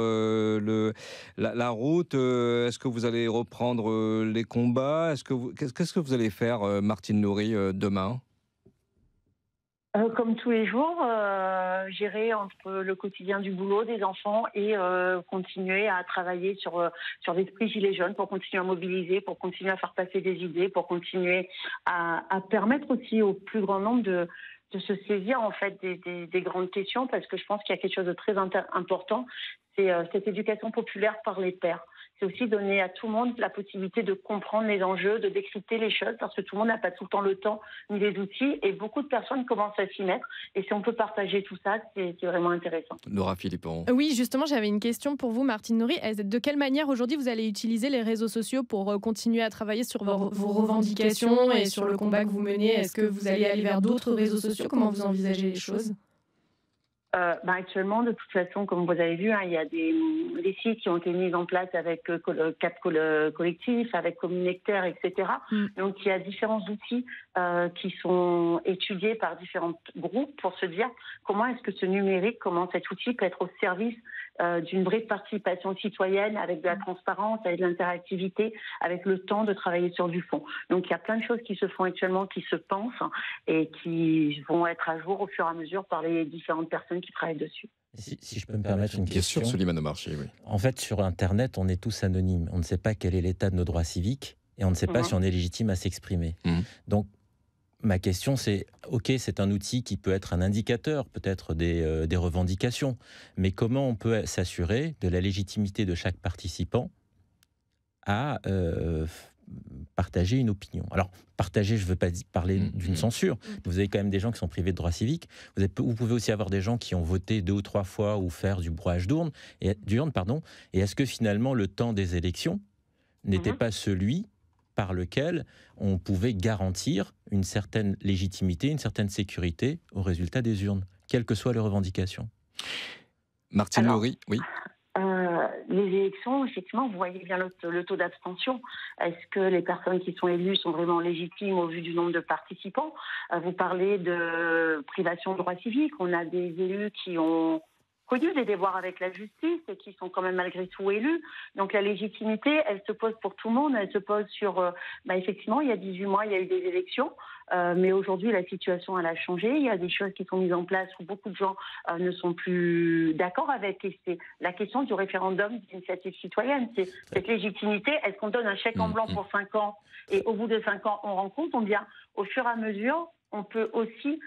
la route ? Est-ce que vous allez reprendre les combats ? Qu'est-ce que vous allez faire, Martine Nourry, demain ? Comme tous les jours, gérer entre le quotidien du boulot, des enfants et continuer à travailler sur l'esprit gilet jaune pour continuer à mobiliser, pour continuer à faire passer des idées, pour continuer à permettre aussi au plus grand nombre se saisir en fait des grandes questions, parce que je pense qu'il y a quelque chose de très important, c'est cette éducation populaire par les pairs. C'est aussi donner à tout le monde la possibilité de comprendre les enjeux, de décrypter les choses, parce que tout le monde n'a pas tout le temps le temps ni les outils, et beaucoup de personnes commencent à s'y mettre. Et si on peut partager tout ça, c'est vraiment intéressant. Laura Philippon. Oui, justement, j'avais une question pour vous, Martine Nory. De quelle manière aujourd'hui vous allez utiliser les réseaux sociaux pour continuer à travailler sur vos revendications et sur le combat que vous menez? Est-ce que vous allez aller vers d'autres réseaux sociaux? Comment vous envisagez les choses? Actuellement, de toute façon, comme vous avez vu, il y a des sites qui ont été mis en place avec Cap Collectif, avec Communectaire, etc. Donc, il y a différents outils qui sont étudiés par différents groupes pour se dire comment est-ce que ce numérique, comment cet outil peut être au service d'une vraie participation citoyenne, avec de la transparence, avec de l'interactivité, avec le temps de travailler sur du fond. Donc, il y a plein de choses qui se font actuellement, qui se pensent et qui vont être à jour au fur et à mesure par les différentes personnes qui travaillent dessus. Si je peux me permettre une question. Bien sûr, Souleymane Omarchi, oui. En fait, sur Internet, on est tous anonymes. On ne sait pas quel est l'état de nos droits civiques et on ne sait pas si on est légitime à s'exprimer. Donc, ma question, c'est, ok, c'est un outil qui peut être un indicateur, peut-être des revendications, mais comment on peut s'assurer de la légitimité de chaque participant à partager une opinion? Alors, partager, je ne veux pas parler d'une censure. Vous avez quand même des gens qui sont privés de droits civiques. Vous pouvez aussi avoir des gens qui ont voté 2 ou 3 fois ou faire du brouillage d'urne. Et est-ce que finalement, le temps des élections n'était pas celui par lequel on pouvait garantir une certaine légitimité, une certaine sécurité au résultat des urnes, quelles que soient les revendications? Martine Nory, oui. Les élections, effectivement, vous voyez bien le taux d'abstention. Est-ce que les personnes qui sont élues sont vraiment légitimes au vu du nombre de participants? Vous parlez de privation de droits civiques. On a des élus qui ont connu des devoirs avec la justice et qui sont quand même malgré tout élus. Donc la légitimité, elle se pose pour tout le monde. Elle se pose sur, effectivement, il y a 18 mois, il y a eu des élections. Mais aujourd'hui, la situation, elle a changé. Il y a des choses qui sont mises en place où beaucoup de gens ne sont plus d'accord avec. Et c'est la question du référendum d'initiative citoyenne. C'est cette légitimité. Est-ce qu'on donne un chèque en blanc pour 5 ans et au bout de 5 ans, on rend compte, au fur et à mesure, on peut aussi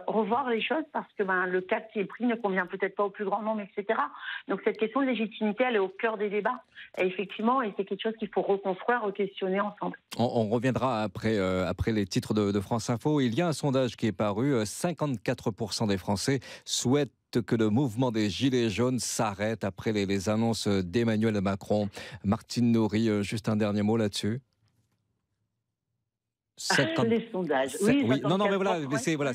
revoir les choses parce que le cap qui est pris ne convient peut-être pas au plus grand nombre, etc. Donc cette question de légitimité, elle est au cœur des débats. Et effectivement, c'est quelque chose qu'il faut reconstruire, re-questionner ensemble. On reviendra après les titres de France Info. Il y a un sondage qui est paru. 54% des Français souhaitent que le mouvement des Gilets jaunes s'arrête après les annonces d'Emmanuel Macron. Martine Nory, juste un dernier mot là-dessus. Les sondages. Oui, non, mais voilà,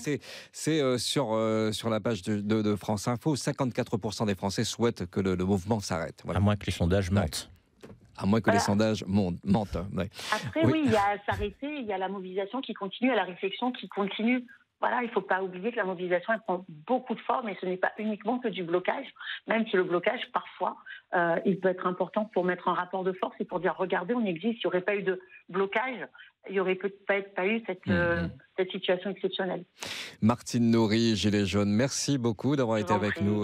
c'est sur la page de France Info, 54% des Français souhaitent que le mouvement s'arrête. Voilà. À moins que les sondages mentent. À moins que les sondages mentent. Ouais. Après, il y a s'arrêter, il y a la mobilisation qui continue, il y a la réflexion qui continue. Voilà, il ne faut pas oublier que la mobilisation, elle prend beaucoup de formes et ce n'est pas uniquement que du blocage, même si le blocage, parfois, il peut être important pour mettre un rapport de force et pour dire, regardez, on existe, il n'y aurait pas eu de blocage, il n'y aurait peut-être pas eu cette situation exceptionnelle. Martine Nory, Gilets jaunes, merci beaucoup d'avoir été avec nous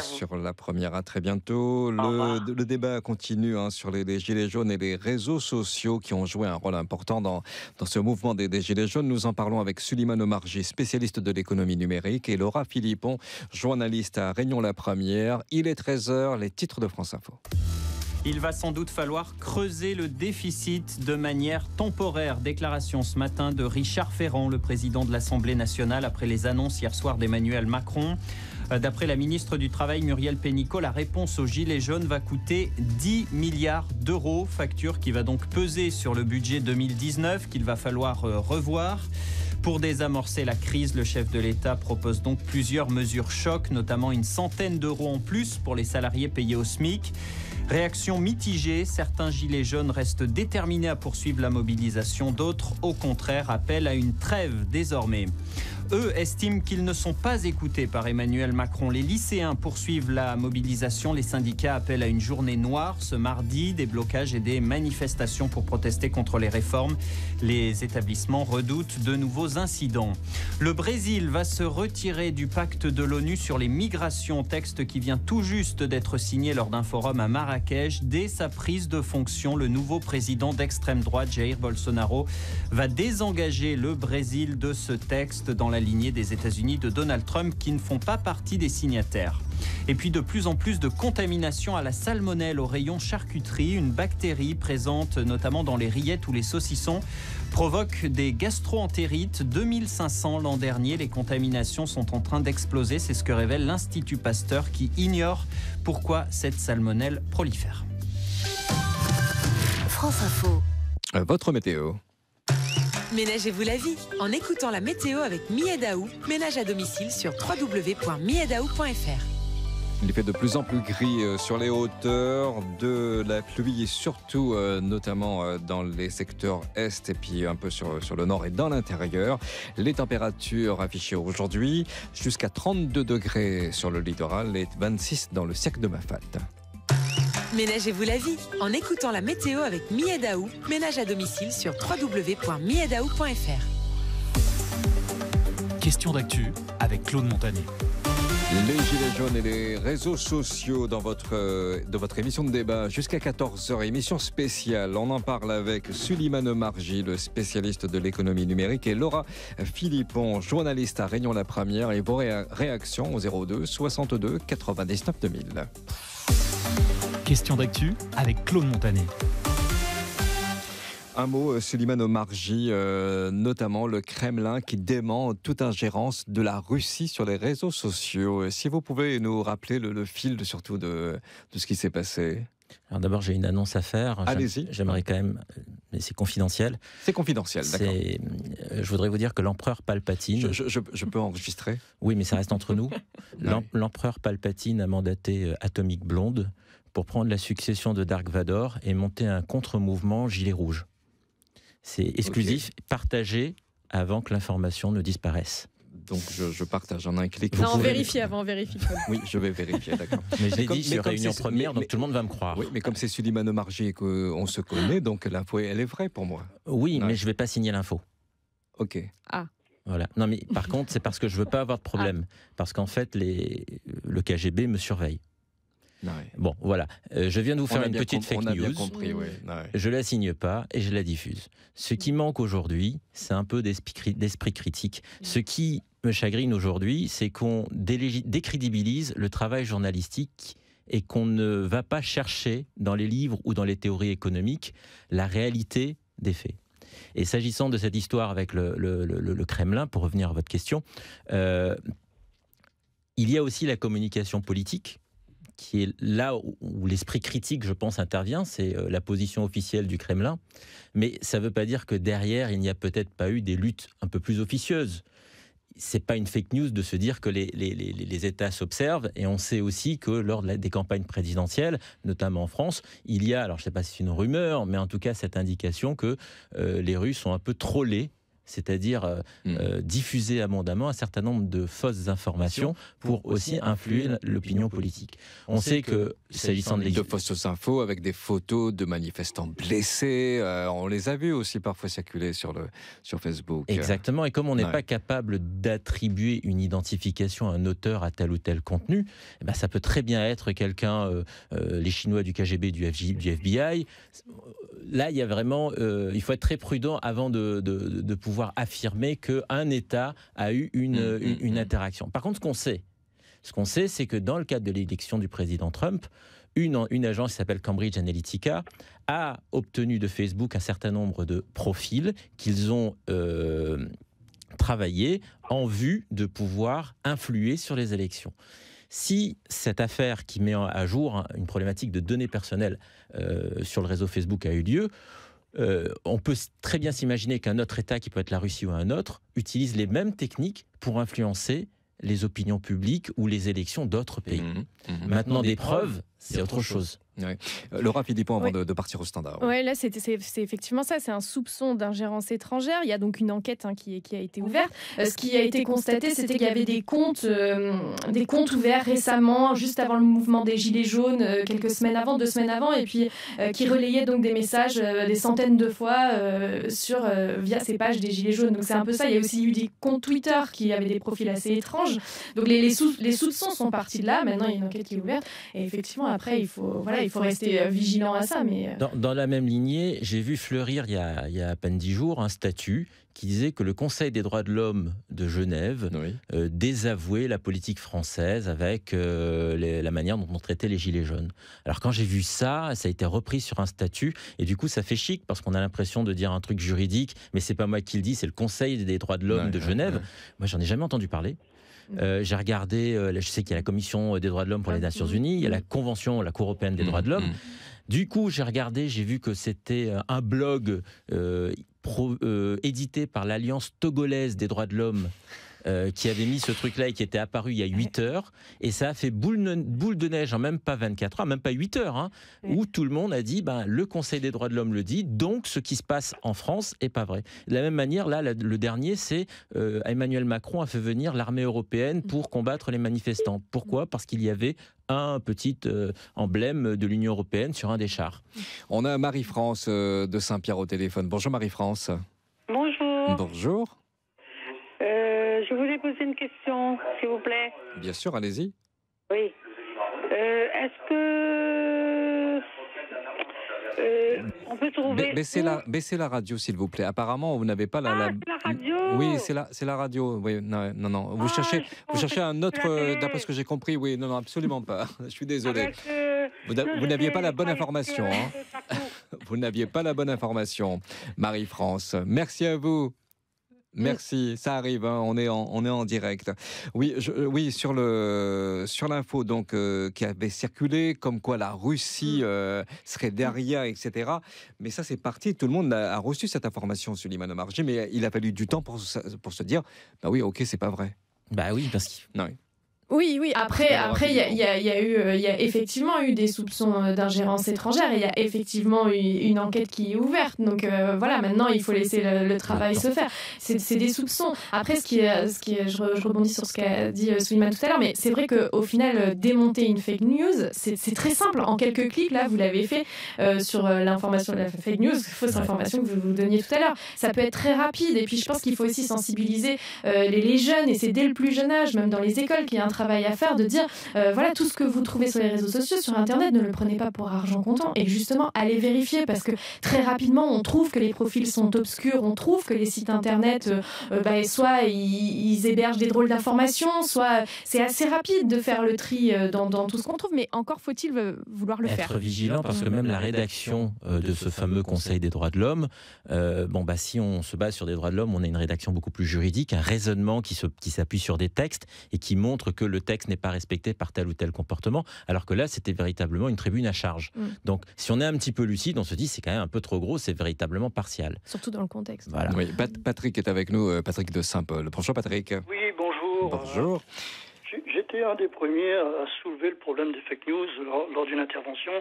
sur la première. À très bientôt. Le débat continue sur les Gilets jaunes et les réseaux sociaux qui ont joué un rôle important dans ce mouvement des Gilets jaunes. Nous en parlons avec Souleymane Omarchi, spécialiste de l'économie numérique, et Laura Philippon, journaliste à Réunion la Première. Il est 13h, les titres de France Info. Il va sans doute falloir creuser le déficit de manière temporaire. Déclaration ce matin de Richard Ferrand, le président de l'Assemblée nationale, après les annonces hier soir d'Emmanuel Macron. D'après la ministre du Travail, Muriel Pénicaud, la réponse aux Gilets jaunes va coûter 10 milliards d'euros. Facture qui va donc peser sur le budget 2019, qu'il va falloir revoir. Pour désamorcer la crise, le chef de l'État propose donc plusieurs mesures chocs, notamment une centaine d'euros en plus pour les salariés payés au SMIC. Réaction mitigée, certains gilets jaunes restent déterminés à poursuivre la mobilisation, d'autres, au contraire, appellent à une trêve désormais. Eux estiment qu'ils ne sont pas écoutés par Emmanuel Macron. Les lycéens poursuivent la mobilisation. Les syndicats appellent à une journée noire ce mardi, des blocages et des manifestations pour protester contre les réformes. Les établissements redoutent de nouveaux incidents. Le Brésil va se retirer du pacte de l'ONU sur les migrations, texte qui vient tout juste d'être signé lors d'un forum à Marrakech. Marrakech. Dès sa prise de fonction, le nouveau président d'extrême droite, Jair Bolsonaro, va désengager le Brésil de ce texte dans la lignée des États-Unis de Donald Trump qui ne font pas partie des signataires. Et puis de plus en plus de contamination à la salmonelle au rayon charcuterie, une bactérie présente notamment dans les rillettes ou les saucissons provoque des gastro-entérites, 2500 l'an dernier. Les contaminations sont en train d'exploser, c'est ce que révèle l'Institut Pasteur qui ignore pourquoi cette salmonelle prolifère. France Info. Votre météo. Ménagez-vous la vie en écoutant la météo avec Miadaou, ménage à domicile sur www.miadaou.fr. Il fait de plus en plus gris sur les hauteurs, de la pluie, surtout notamment dans les secteurs est et puis un peu sur le nord et dans l'intérieur. Les températures affichées aujourd'hui, jusqu'à 32 degrés sur le littoral et 26 dans le cercle de Mafate. Ménagez-vous la vie en écoutant la météo avec Miadaou, ménage à domicile sur www.miadaou.fr. Question d'actu avec Claude Montanet. Les gilets jaunes et les réseaux sociaux dans votre émission de débat jusqu'à 14h, émission spéciale. On en parle avec Suleiman Marji, le spécialiste de l'économie numérique, et Laura Philippon, journaliste à Réunion La Première, et vos réactions au 02 62 99 2000. Question d'actu avec Claude Montanet. Un mot, Suleiman Marji, notamment le Kremlin qui dément toute ingérence de la Russie sur les réseaux sociaux. Si vous pouvez nous rappeler le fil surtout de ce qui s'est passé. Alors d'abord, j'ai une annonce à faire. Allez-y. J'aimerais quand même, mais c'est confidentiel. C'est confidentiel, d'accord. Je voudrais vous dire que l'empereur Palpatine... Je peux enregistrer ? Oui, mais ça reste entre nous. L'empereur Palpatine a mandaté Atomic Blonde pour prendre la succession de Dark Vador et monter un contre-mouvement gilet rouge. C'est exclusif, partagé avant que l'information ne disparaisse. Donc je partage en un clic. Non, on vérifie avant, on vérifie. Oui, je vais vérifier, d'accord. Mais je l'ai dit sur Réunion Première, donc tout le monde va me croire. Oui, mais comme c'est Suleiman Marji et qu'on se connaît, donc l'info, elle est vraie pour moi. Oui, mais je ne vais pas signer l'info. Ok. Ah. Voilà. Non, mais par contre, c'est parce que je ne veux pas avoir de problème. Parce qu'en fait, le KGB me surveille. Ouais. Bon, voilà. Je viens de vous faire une petite fake news. On a bien compris, oui. Ouais. Je la signe pas et je la diffuse. Ce qui manque aujourd'hui, c'est un peu d'esprit critique. Ce qui me chagrine aujourd'hui, c'est qu'on décrédibilise le travail journalistique et qu'on ne va pas chercher dans les livres ou dans les théories économiques la réalité des faits. Et s'agissant de cette histoire avec le Kremlin, pour revenir à votre question, il y a aussi la communication politique, qui est là où l'esprit critique, je pense, intervient, c'est la position officielle du Kremlin. Mais ça ne veut pas dire que derrière, il n'y a peut-être pas eu des luttes un peu plus officieuses. Ce n'est pas une fake news de se dire que les États s'observent, et on sait aussi que lors des campagnes présidentielles, notamment en France, il y a, alors je ne sais pas si c'est une rumeur, mais en tout cas cette indication que les Russes ont un peu trollé, c'est-à-dire diffuser abondamment un certain nombre de fausses informations pour aussi influer l'opinion politique. On sait que, s'agissant de fausses infos avec des photos de manifestants blessés, on les a vus aussi parfois circuler sur Facebook. Exactement, et comme on n'est pas capable d'attribuer une identification à un auteur à tel ou tel contenu, eh ben ça peut très bien être quelqu'un, les Chinois du KGB, du FBI. Là, il y a vraiment, il faut être très prudent avant de pouvoir affirmer qu'un État a eu une interaction. Par contre, ce qu'on sait, c'est que dans le cadre de l'élection du président Trump, une agence qui s'appelle Cambridge Analytica a obtenu de Facebook un certain nombre de profils qu'ils ont travaillés en vue de pouvoir influer sur les élections. Si cette affaire qui met à jour une problématique de données personnelles sur le réseau Facebook a eu lieu, on peut très bien s'imaginer qu'un autre État, qui peut être la Russie ou un autre, utilise les mêmes techniques pour influencer les opinions publiques ou les élections d'autres pays. Maintenant, des preuves, c'est autre chose. Ouais. Laura Philippon, avant de partir au standard. Oui, là, c'est effectivement ça, c'est un soupçon d'ingérence étrangère. Il y a donc une enquête qui a été ouverte. Ce qui a été constaté, c'était qu'il y avait des comptes ouverts récemment, juste avant le mouvement des Gilets jaunes, 2 semaines avant, et puis qui relayaient donc des messages des centaines de fois via ces pages des Gilets jaunes. Donc c'est un peu ça. Il y a aussi eu des comptes Twitter qui avaient des profils assez étranges. Donc les soupçons sont partis de là. Maintenant, il y a une enquête qui est ouverte. Et effectivement, Après, il faut rester vigilant à ça. Mais dans la même lignée, j'ai vu fleurir il y a à peine 10 jours un statut qui disait que le Conseil des droits de l'homme de Genève désavouait la politique française avec la manière dont on traitait les gilets jaunes. Alors quand j'ai vu ça a été repris sur un statut et du coup ça fait chic parce qu'on a l'impression de dire un truc juridique, mais c'est pas moi qui le dis, c'est le Conseil des droits de l'homme de Genève. Moi j'en ai jamais entendu parler. J'ai regardé, je sais qu'il y a la Commission des droits de l'homme pour les Nations Unies, il y a la Convention, la Cour européenne des droits de l'homme. Du coup, j'ai regardé, j'ai vu que c'était un blog édité par l'Alliance togolaise des droits de l'homme qui avait mis ce truc-là et qui était apparu il y a 8 heures. Et ça a fait boule de neige en même pas 24 heures, même pas 8 heures, où tout le monde a dit le Conseil des droits de l'homme le dit, donc ce qui se passe en France est pas vrai. De la même manière, là, le dernier, c'est Emmanuel Macron a fait venir l'armée européenne pour combattre les manifestants. Pourquoi ? Parce qu'il y avait un petit emblème de l'Union européenne sur un des chars. On a Marie-France de Saint-Pierre au téléphone. Bonjour Marie-France. Bonjour. Bonjour. Je voulais poser une question, s'il vous plaît. Bien sûr, allez-y. Oui. Est-ce que on peut trouver... Baissez la radio, s'il vous plaît. Apparemment, vous n'avez pas la... c'est la radio. Oui, c'est la radio. Oui, non. Vous cherchez un autre... D'après ce que j'ai compris, oui. Non, absolument pas. Je suis désolé. Vous n'aviez pas la bonne information. Vous n'aviez pas la bonne information, Marie-France. Merci à vous. Merci, ça arrive, on est en direct. Oui, sur l'info donc qui avait circulé, comme quoi la Russie serait derrière, etc. Mais ça, c'est parti. Tout le monde a reçu cette information, Souleymane Omarjee, mais il a fallu du temps pour se dire, oui, ok, c'est pas vrai. Oui, parce que. Non. Oui. Après, il y a effectivement eu des soupçons d'ingérence étrangère et il y a effectivement eu une enquête qui est ouverte. Donc voilà, maintenant il faut laisser le travail se faire. C'est des soupçons. Après, je rebondis sur ce qu'a dit Souleymane tout à l'heure, mais c'est vrai qu'au final, démonter une fake news, c'est très simple. En quelques clics, là, vous l'avez fait sur l'information de la fake news, fausse information que vous donniez tout à l'heure. Ça peut être très rapide. Et puis je pense qu'il faut aussi sensibiliser les jeunes, et c'est dès le plus jeune âge, même dans les écoles, qu'il y a un travail à faire, de dire voilà, tout ce que vous trouvez sur les réseaux sociaux, sur Internet, ne le prenez pas pour argent comptant, et justement allez vérifier, parce que très rapidement on trouve que les profils sont obscurs, on trouve que les sites Internet soit ils hébergent des drôles d'informations, soit c'est assez rapide de faire le tri dans tout ce qu'on trouve, mais encore faut-il vouloir le faire. Être vigilant, parce que même la rédaction de ce fameux Conseil des droits de l'homme, si on se base sur des droits de l'homme, on a une rédaction beaucoup plus juridique, un raisonnement qui s'appuie sur des textes et qui montre que le texte n'est pas respecté par tel ou tel comportement, alors que là, c'était véritablement une tribune à charge. Donc, si on est un petit peu lucide, on se dit c'est quand même un peu trop gros, c'est véritablement partial. Surtout dans le contexte. Voilà. Oui, Patrick est avec nous, Patrick de Saint-Paul. Bonjour Patrick. Oui, bonjour. Bonjour. J'étais un des premiers à soulever le problème des fake news lors d'une intervention.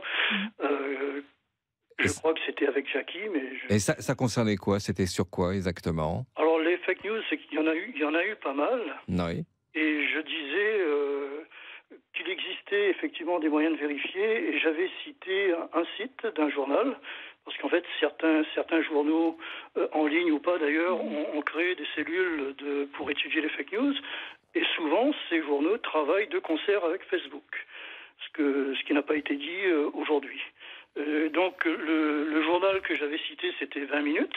Je crois que c'était avec Jackie, mais... Et ça concernait quoi ? C'était sur quoi exactement ? Alors, les fake news, c'est qu'il y en a eu pas mal. Oui. Et je disais qu'il existait effectivement des moyens de vérifier, et j'avais cité un site d'un journal, parce qu'en fait certains journaux, en ligne ou pas d'ailleurs, ont créé des cellules pour étudier les fake news, et souvent ces journaux travaillent de concert avec Facebook, ce qui n'a pas été dit aujourd'hui. Donc le journal que j'avais cité, c'était 20 minutes.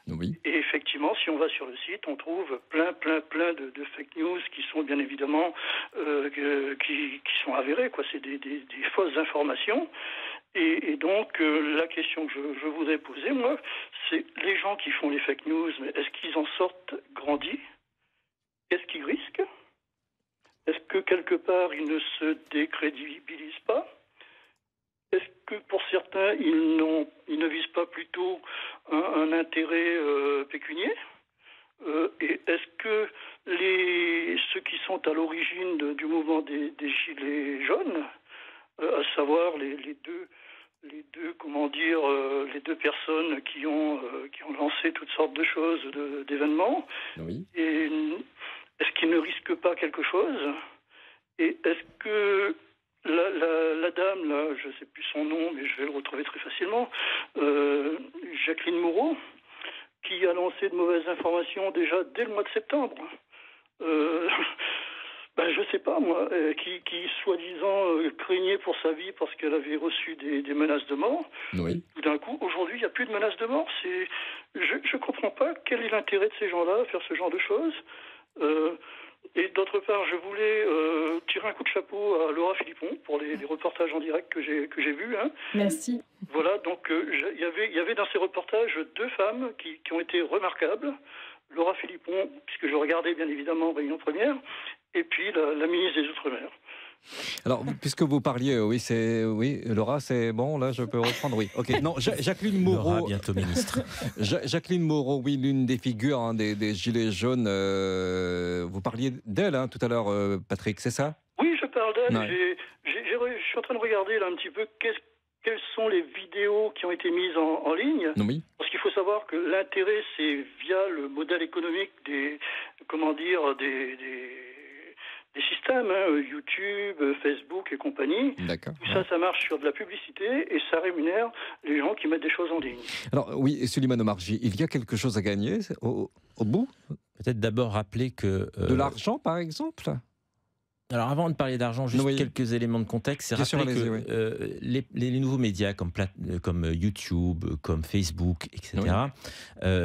Oui. Et effectivement, si on va sur le site, on trouve plein de fake news qui sont bien évidemment qui sont avérées, quoi. C'est des fausses informations. Et donc la question que je voudrais poser, moi, c'est les gens qui font les fake news, mais est-ce qu'ils en sortent grandis ? Qu'est-ce qu'ils risquent ? Est-ce que quelque part ils ne se décrédibilisent pas ? Est-ce que pour certains, ils ne visent pas plutôt un intérêt pécunier ? Et est-ce que ceux qui sont à l'origine du mouvement des Gilets jaunes, à savoir les deux personnes qui ont lancé toutes sortes de choses, d'événements, oui. Et est-ce qu'ils ne risquent pas quelque chose ? Et est-ce que la dame, là, je ne sais plus son nom, mais je vais le retrouver très facilement, Jacqueline Moreau, qui a lancé de mauvaises informations déjà dès le mois de septembre. Je sais pas, moi, qui soi-disant craignait pour sa vie parce qu'elle avait reçu des menaces de mort. Oui. Tout d'un coup, aujourd'hui, il n'y a plus de menaces de mort. Je comprends pas quel est l'intérêt de ces gens-là à faire ce genre de choses. Et d'autre part, je voulais tirer un coup de chapeau à Laura Philippon pour les reportages en direct que j'ai vus. Hein. Merci. Voilà, donc il y avait dans ces reportages 2 femmes qui ont été remarquables. Laura Philippon, puisque je regardais bien évidemment Réunion Première, et puis la ministre des Outre-mer. Alors, puisque vous parliez, Laura, c'est bon, là, je peux reprendre, oui. Ok. Non, Jacqueline Moreau. Laura, bientôt ministre. Jacqueline Moreau, oui, l'une des figures des Gilets jaunes. Vous parliez d'elle tout à l'heure, Patrick, c'est ça? Oui, je parle d'elle. Ouais. Je suis en train de regarder là un petit peu quelles sont les vidéos qui ont été mises en ligne. Oui. Parce qu'il faut savoir que l'intérêt, c'est via le modèle économique des systèmes, YouTube, Facebook et compagnie. D'accord. Tout ça marche sur de la publicité et ça rémunère les gens qui mettent des choses en ligne. Alors oui, et Suleiman Omarji, il y a quelque chose à gagner au bout? Peut-être d'abord rappeler que... De l'argent, par exemple? Alors avant de parler d'argent, juste quelques éléments de contexte. C'est rappeler que les nouveaux médias comme YouTube, comme Facebook, etc.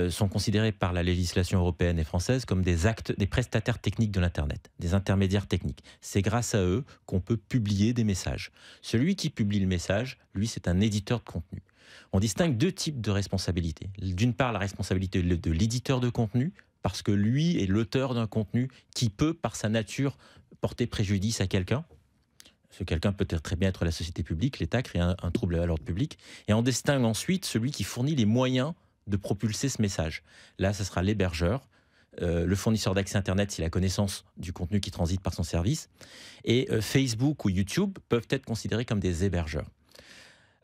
Sont considérés par la législation européenne et française comme des prestataires techniques de l'Internet, des intermédiaires techniques. C'est grâce à eux qu'on peut publier des messages. Celui qui publie le message, lui, c'est un éditeur de contenu. On distingue 2 types de responsabilités. D'une part, la responsabilité de l'éditeur de contenu, parce que lui est l'auteur d'un contenu qui peut, par sa nature, porter préjudice à quelqu'un. Ce quelqu'un peut très bien être la société publique, l'État, créer un trouble à l'ordre public. Et on distingue ensuite celui qui fournit les moyens de propulser ce message. Là, ce sera l'hébergeur, le fournisseur d'accès Internet s'il a connaissance du contenu qui transite par son service. Et Facebook ou YouTube peuvent être considérés comme des hébergeurs.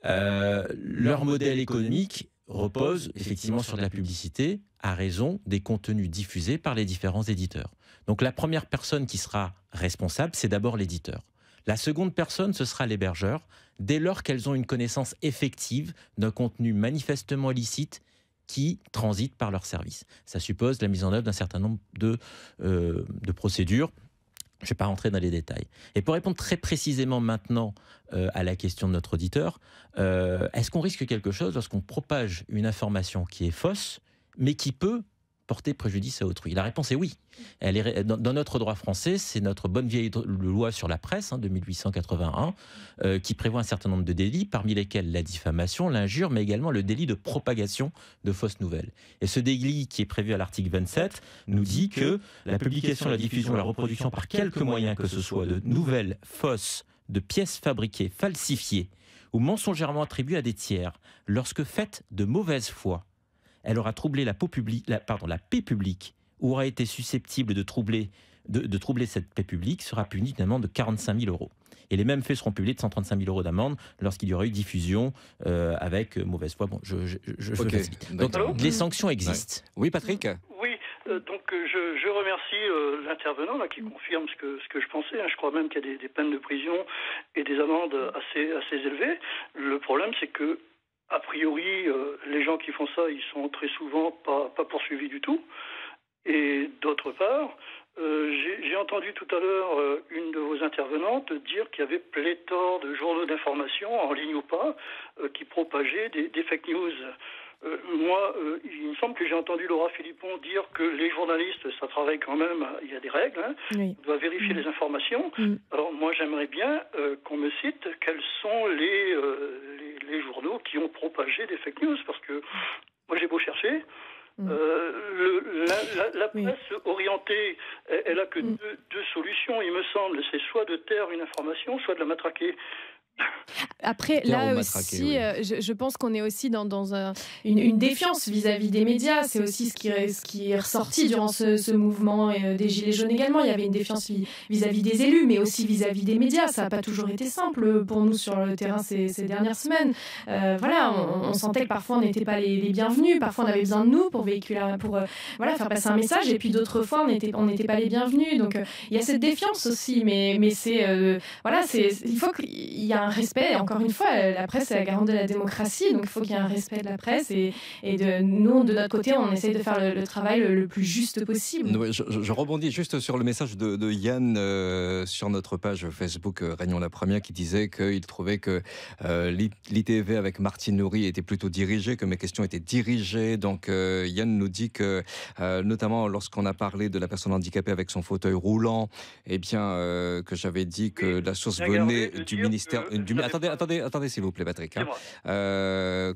Leur modèle économique repose effectivement sur de la publicité à raison des contenus diffusés par les différents éditeurs. Donc la première personne qui sera responsable, c'est d'abord l'éditeur. La seconde personne, ce sera l'hébergeur, dès lors qu'elles ont une connaissance effective d'un contenu manifestement illicite qui transite par leur service. Ça suppose la mise en œuvre d'un certain nombre de procédures. Je ne vais pas rentrer dans les détails. Et pour répondre très précisément maintenant à la question de notre auditeur, est-ce qu'on risque quelque chose lorsqu'on propage une information qui est fausse, mais qui peut porter préjudice à autrui? La réponse est oui. Dans notre droit français, c'est notre bonne vieille loi sur la presse de 1881 qui prévoit un certain nombre de délits, parmi lesquels la diffamation, l'injure, mais également le délit de propagation de fausses nouvelles. Et ce délit qui est prévu à l'article 27 nous dit que la publication, la diffusion, la reproduction par quelque moyen que ce soit de nouvelles fausses, de pièces fabriquées, falsifiées ou mensongèrement attribuées à des tiers, lorsque faites de mauvaise foi, elle aura troublé la paix publique ou aura été susceptible de troubler cette paix publique, sera punie d'une amende de 45 000 €. Et les mêmes faits seront publiés de 135 000 € d'amende lorsqu'il y aura eu diffusion avec mauvaise foi. Bon, je facilite. Donc les sanctions existent. Oui, Patrick. Oui, donc je remercie l'intervenant là, qui confirme ce que je pensais. Je crois même qu'il y a des peines de prison et des amendes assez élevées. Le problème, c'est que a priori, les gens qui font ça, ils sont très souvent pas poursuivis du tout. Et d'autre part, j'ai entendu tout à l'heure une de vos intervenantes dire qu'il y avait pléthore de journaux d'information, en ligne ou pas, qui propageaient des fake news. Moi, il me semble que j'ai entendu Laura Philippon dire que les journalistes, ça travaille quand même, il y a des règles, on doit vérifier les informations. Alors moi, j'aimerais bien qu'on me cite quels sont les journaux qui ont propagé des fake news, parce que moi, j'ai beau chercher, la presse orientée, elle a que deux solutions, il me semble, c'est soit de taire une information, soit de la matraquer. Après, là aussi, je pense qu'on est aussi dans une défiance vis-à-vis des médias. C'est aussi ce qui est ressorti durant ce mouvement des Gilets jaunes également. Il y avait une défiance vis-à-vis des élus, mais aussi vis-à-vis des médias. Ça n'a pas toujours été simple pour nous sur le terrain ces dernières semaines. Voilà, on sentait que parfois on n'était pas les bienvenus. Parfois on avait besoin de nous pour véhiculer, faire passer un message. Et puis d'autres fois on n'était pas les bienvenus. Donc il y a cette défiance aussi. Mais c'est il faut qu'il y ait a un respect. Et encore une fois, la presse est la garante de la démocratie, donc il faut qu'il y ait un respect de la presse. Et nous, de notre côté, on essaie de faire le travail le plus juste possible. Je rebondis juste sur le message de Yann sur notre page Facebook Réunion la Première, qui disait qu'il trouvait que l'ITV avec Martine Nourry était plutôt dirigée, que mes questions étaient dirigées. Donc Yann nous dit que, notamment lorsqu'on a parlé de la personne handicapée avec son fauteuil roulant, eh bien, que j'avais dit que la source venait du ministère... Attendez s'il vous plaît, Patrick.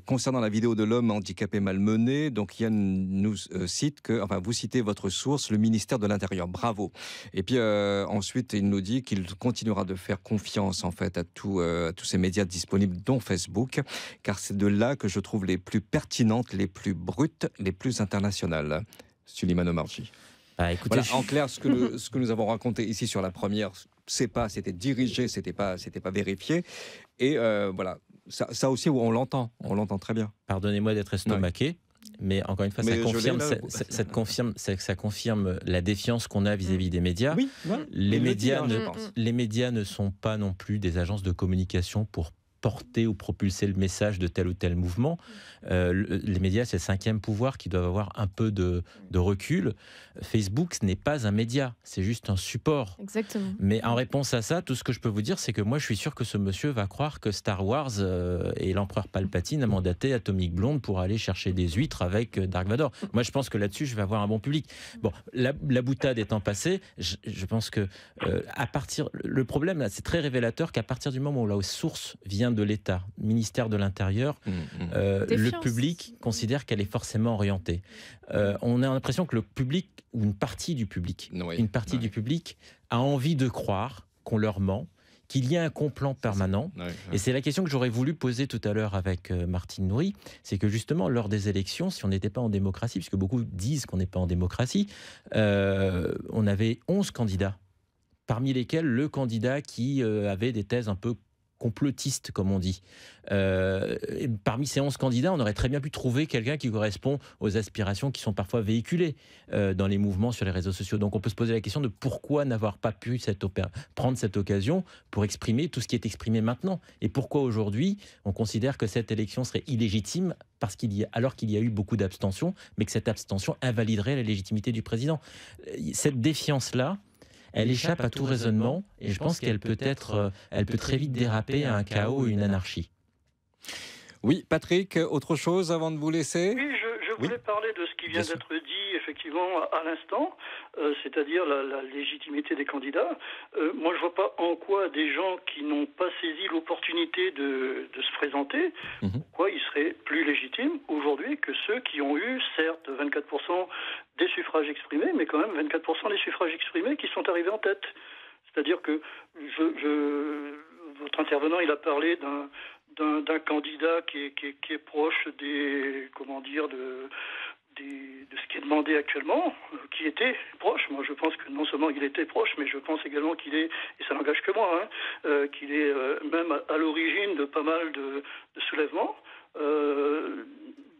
Concernant la vidéo de l'homme handicapé malmené, donc Yann nous cite que, enfin, vous citez votre source, le ministère de l'Intérieur. Bravo. Et puis ensuite, il nous dit qu'il continuera de faire confiance en fait à tous ces médias disponibles, dont Facebook, car c'est de là que je trouve les plus pertinentes, les plus brutes, les plus internationales. Suleiman Omarjee. Écoutez, voilà, en clair, ce que nous avons raconté ici sur la première, c'était dirigé, c'était pas vérifié. Et voilà, ça aussi, on l'entend très bien. Pardonnez-moi d'être estomaqué. Mais encore une fois, ça confirme la défiance qu'on a vis-à-vis des médias. Oui, les médias ne sont pas non plus des agences de communication pour porter ou propulser le message de tel ou tel mouvement. Les médias, c'est le cinquième pouvoir qui doivent avoir un peu de recul. Facebook, ce n'est pas un média, c'est juste un support. Exactement. Mais en réponse à ça, tout ce que je peux vous dire, c'est que moi, je suis sûr que ce monsieur va croire que Star Wars et l'empereur Palpatine a mandaté Atomic Blonde pour aller chercher des huîtres avec Dark Vador. Moi, je pense que là-dessus, je vais avoir un bon public. Bon, la boutade étant passée, je pense que le problème, là, c'est très révélateur qu'à partir du moment où la source vient de l'État, ministère de l'Intérieur, le public considère qu'elle est forcément orientée. On a l'impression que le public, ou une partie du public, du public a envie de croire qu'on leur ment, qu'il y a un complot permanent. Et c'est la question que j'aurais voulu poser tout à l'heure avec Martine Nourry, c'est que justement, lors des élections, si on n'était pas en démocratie, puisque beaucoup disent qu'on n'est pas en démocratie, on avait 11 candidats, parmi lesquels le candidat qui avait des thèses un peu complotiste, comme on dit. Et parmi ces 11 candidats, on aurait très bien pu trouver quelqu'un qui correspond aux aspirations qui sont parfois véhiculées dans les mouvements sur les réseaux sociaux. Donc on peut se poser la question de pourquoi n'avoir pas pu prendre cette occasion pour exprimer tout ce qui est exprimé maintenant. Et pourquoi aujourd'hui, on considère que cette élection serait illégitime alors qu'il y a eu beaucoup d'abstention, mais que cette abstention invaliderait la légitimité du président. Cette défiance-là, elle échappe à tout raisonnement et je pense qu'elle peut très vite déraper à un chaos et une anarchie. Oui, Patrick, autre chose avant de vous laisser ? Oui, je voulais parler de ce qui vient d'être dit effectivement à l'instant, c'est-à-dire la légitimité des candidats. Moi, je vois pas en quoi des gens qui n'ont pas saisi l'opportunité de se présenter, pourquoi ils seraient plus légitimes aujourd'hui que ceux qui ont eu, certes, 24% des suffrages exprimés, mais quand même 24% des suffrages exprimés qui sont arrivés en tête. C'est-à-dire que votre intervenant, il a parlé d'un candidat qui est proche des, de ce qui est demandé actuellement, qui était proche. Moi, je pense que non seulement il était proche, mais je pense également qu'il est, et ça n'engage que moi, qu'il est même à l'origine de pas mal de soulèvements.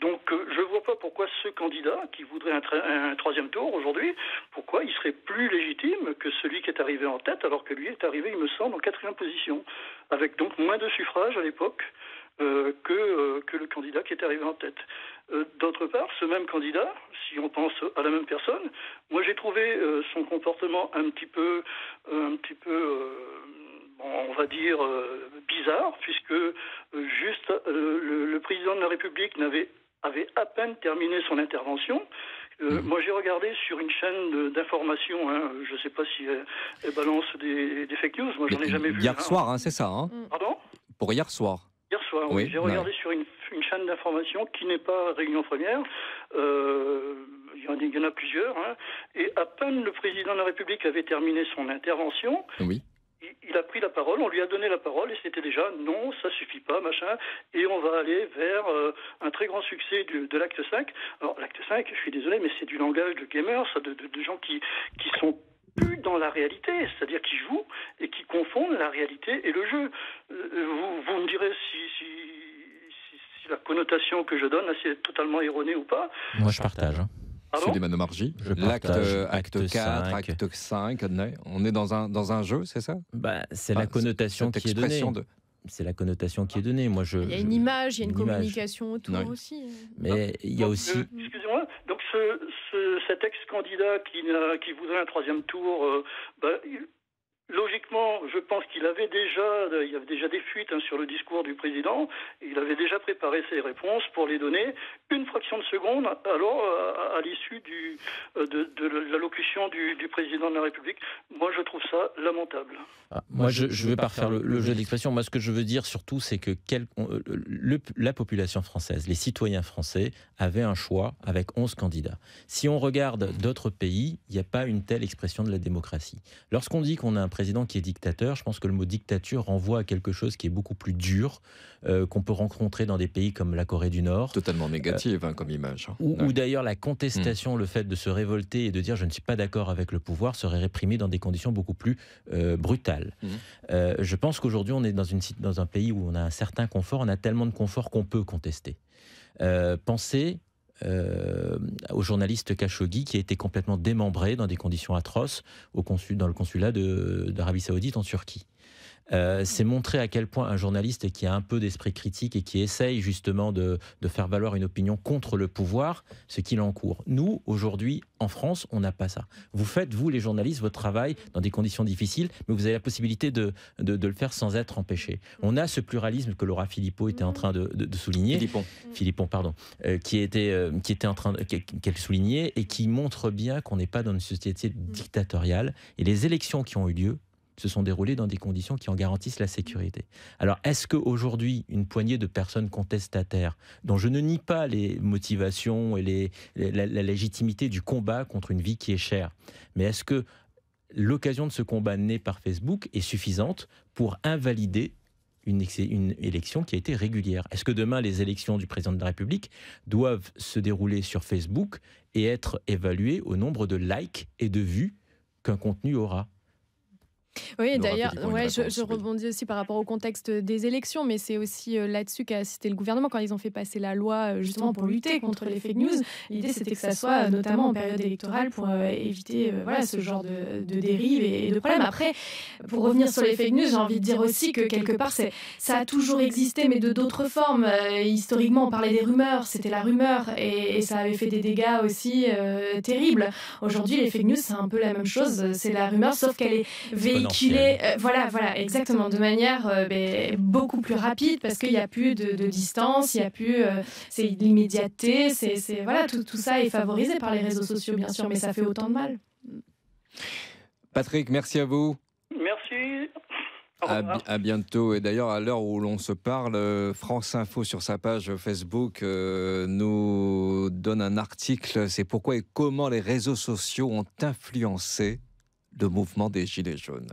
Donc, je ne vois pas pourquoi ce candidat, qui voudrait un troisième tour aujourd'hui, pourquoi il serait plus légitime que celui qui est arrivé en tête, alors que lui est arrivé, il me semble, en 4e position, avec donc moins de suffrages à l'époque que le candidat qui est arrivé en tête. D'autre part, ce même candidat, si on pense à la même personne, moi j'ai trouvé son comportement un petit peu on va dire bizarre, puisque juste le président de la République avait à peine terminé son intervention. Moi, j'ai regardé sur une chaîne d'information, je ne sais pas si elle balance des fake news, moi j'en ai jamais vu. Hier soir, c'est ça. Pardon ? Pour hier soir. Hier soir, oui. J'ai regardé sur une chaîne d'information qui n'est pas Réunion Première. Il y en a plusieurs. Et à peine le président de la République avait terminé son intervention, il a pris la parole, on lui a donné la parole et c'était déjà non, ça suffit pas, machin, et on va aller vers un très grand succès de l'acte 5. Alors l'acte 5, je suis désolé, mais c'est du langage de gamers, de gens qui sont plus dans la réalité, c'est-à-dire qui jouent et qui confondent la réalité et le jeu. Vous me direz si la connotation que je donne, c'est totalement erronée ou pas. Moi, je partage. Suleiman Omarjee, acte 4, acte 5, on est dans un jeu, c'est ça ? C'est la connotation qui est donnée. c'est la connotation qui est donnée. Moi, il y a une image, il y a une communication autour aussi. Mais il y a aussi... Excusez-moi, donc cet ex-candidat qui voudrait un troisième tour, logiquement, je pense qu'il avait déjà des fuites sur le discours du président. Il avait déjà préparé ses réponses pour les donner une fraction de seconde, alors à l'issue de l'allocution du président de la République. Moi, je trouve ça lamentable. Moi, je ne vais pas refaire le jeu d'expression. Moi, ce que je veux dire surtout, c'est que la population française, les citoyens français, avaient un choix avec 11 candidats. Si on regarde d'autres pays, il n'y a pas une telle expression de la démocratie. Lorsqu'on dit qu'on a un président qui est dictateur, je pense que le mot dictature renvoie à quelque chose qui est beaucoup plus dur, qu'on peut rencontrer dans des pays comme la Corée du Nord. Totalement négative comme image. Ou d'ailleurs la contestation, le fait de se révolter et de dire je ne suis pas d'accord avec le pouvoir serait réprimé dans des conditions beaucoup plus brutales. Je pense qu'aujourd'hui on est dans un pays où on a un certain confort, on a tellement de confort qu'on peut contester. Pensez au journaliste Khashoggi qui a été complètement démembré dans des conditions atroces dans le consulat d'Arabie Saoudite en Turquie. C'est montrer à quel point un journaliste qui a un peu d'esprit critique et qui essaye justement de faire valoir une opinion contre le pouvoir, ce qu'il encourt. Nous, aujourd'hui, en France, on n'a pas ça. Vous faites, vous les journalistes, votre travail dans des conditions difficiles, mais vous avez la possibilité de le faire sans être empêché. On a ce pluralisme que Laura Philippot était en train de souligner. Philippon, pardon. Qu'elle soulignait et qui montre bien qu'on n'est pas dans une société dictatoriale. Et les élections qui ont eu lieu se sont déroulées dans des conditions qui en garantissent la sécurité. Alors, est-ce qu'aujourd'hui, une poignée de personnes contestataires, dont je ne nie pas les motivations et la légitimité du combat contre une vie qui est chère, mais est-ce que l'occasion de ce combat né par Facebook est suffisante pour invalider une élection qui a été régulière? Est-ce que demain, les élections du président de la République doivent se dérouler sur Facebook et être évaluées au nombre de likes et de vues qu'un contenu aura? Oui, d'ailleurs, je rebondis aussi par rapport au contexte des élections, mais c'est aussi là-dessus qu'a insisté le gouvernement quand ils ont fait passer la loi justement pour lutter contre les fake news. L'idée, c'était que ça soit notamment en période électorale pour éviter ce genre de dérives et de problèmes. Après, pour revenir sur les fake news, j'ai envie de dire aussi que quelque part, ça a toujours existé, mais de d'autres formes. Historiquement, on parlait des rumeurs, c'était la rumeur, et ça avait fait des dégâts aussi terribles. Aujourd'hui, les fake news, c'est un peu la même chose, c'est la rumeur, sauf qu'elle est véhiculée. Voilà, exactement, de manière beaucoup plus rapide parce qu'il n'y a plus de distance, il n'y a plus c'est l'immédiateté, tout ça est favorisé par les réseaux sociaux bien sûr, mais ça fait autant de mal. Patrick, merci à vous. Merci. À bientôt. Et d'ailleurs, à l'heure où l'on se parle, France Info sur sa page Facebook nous donne un article. C'est pourquoi et comment les réseaux sociaux ont influencé le mouvement des Gilets jaunes.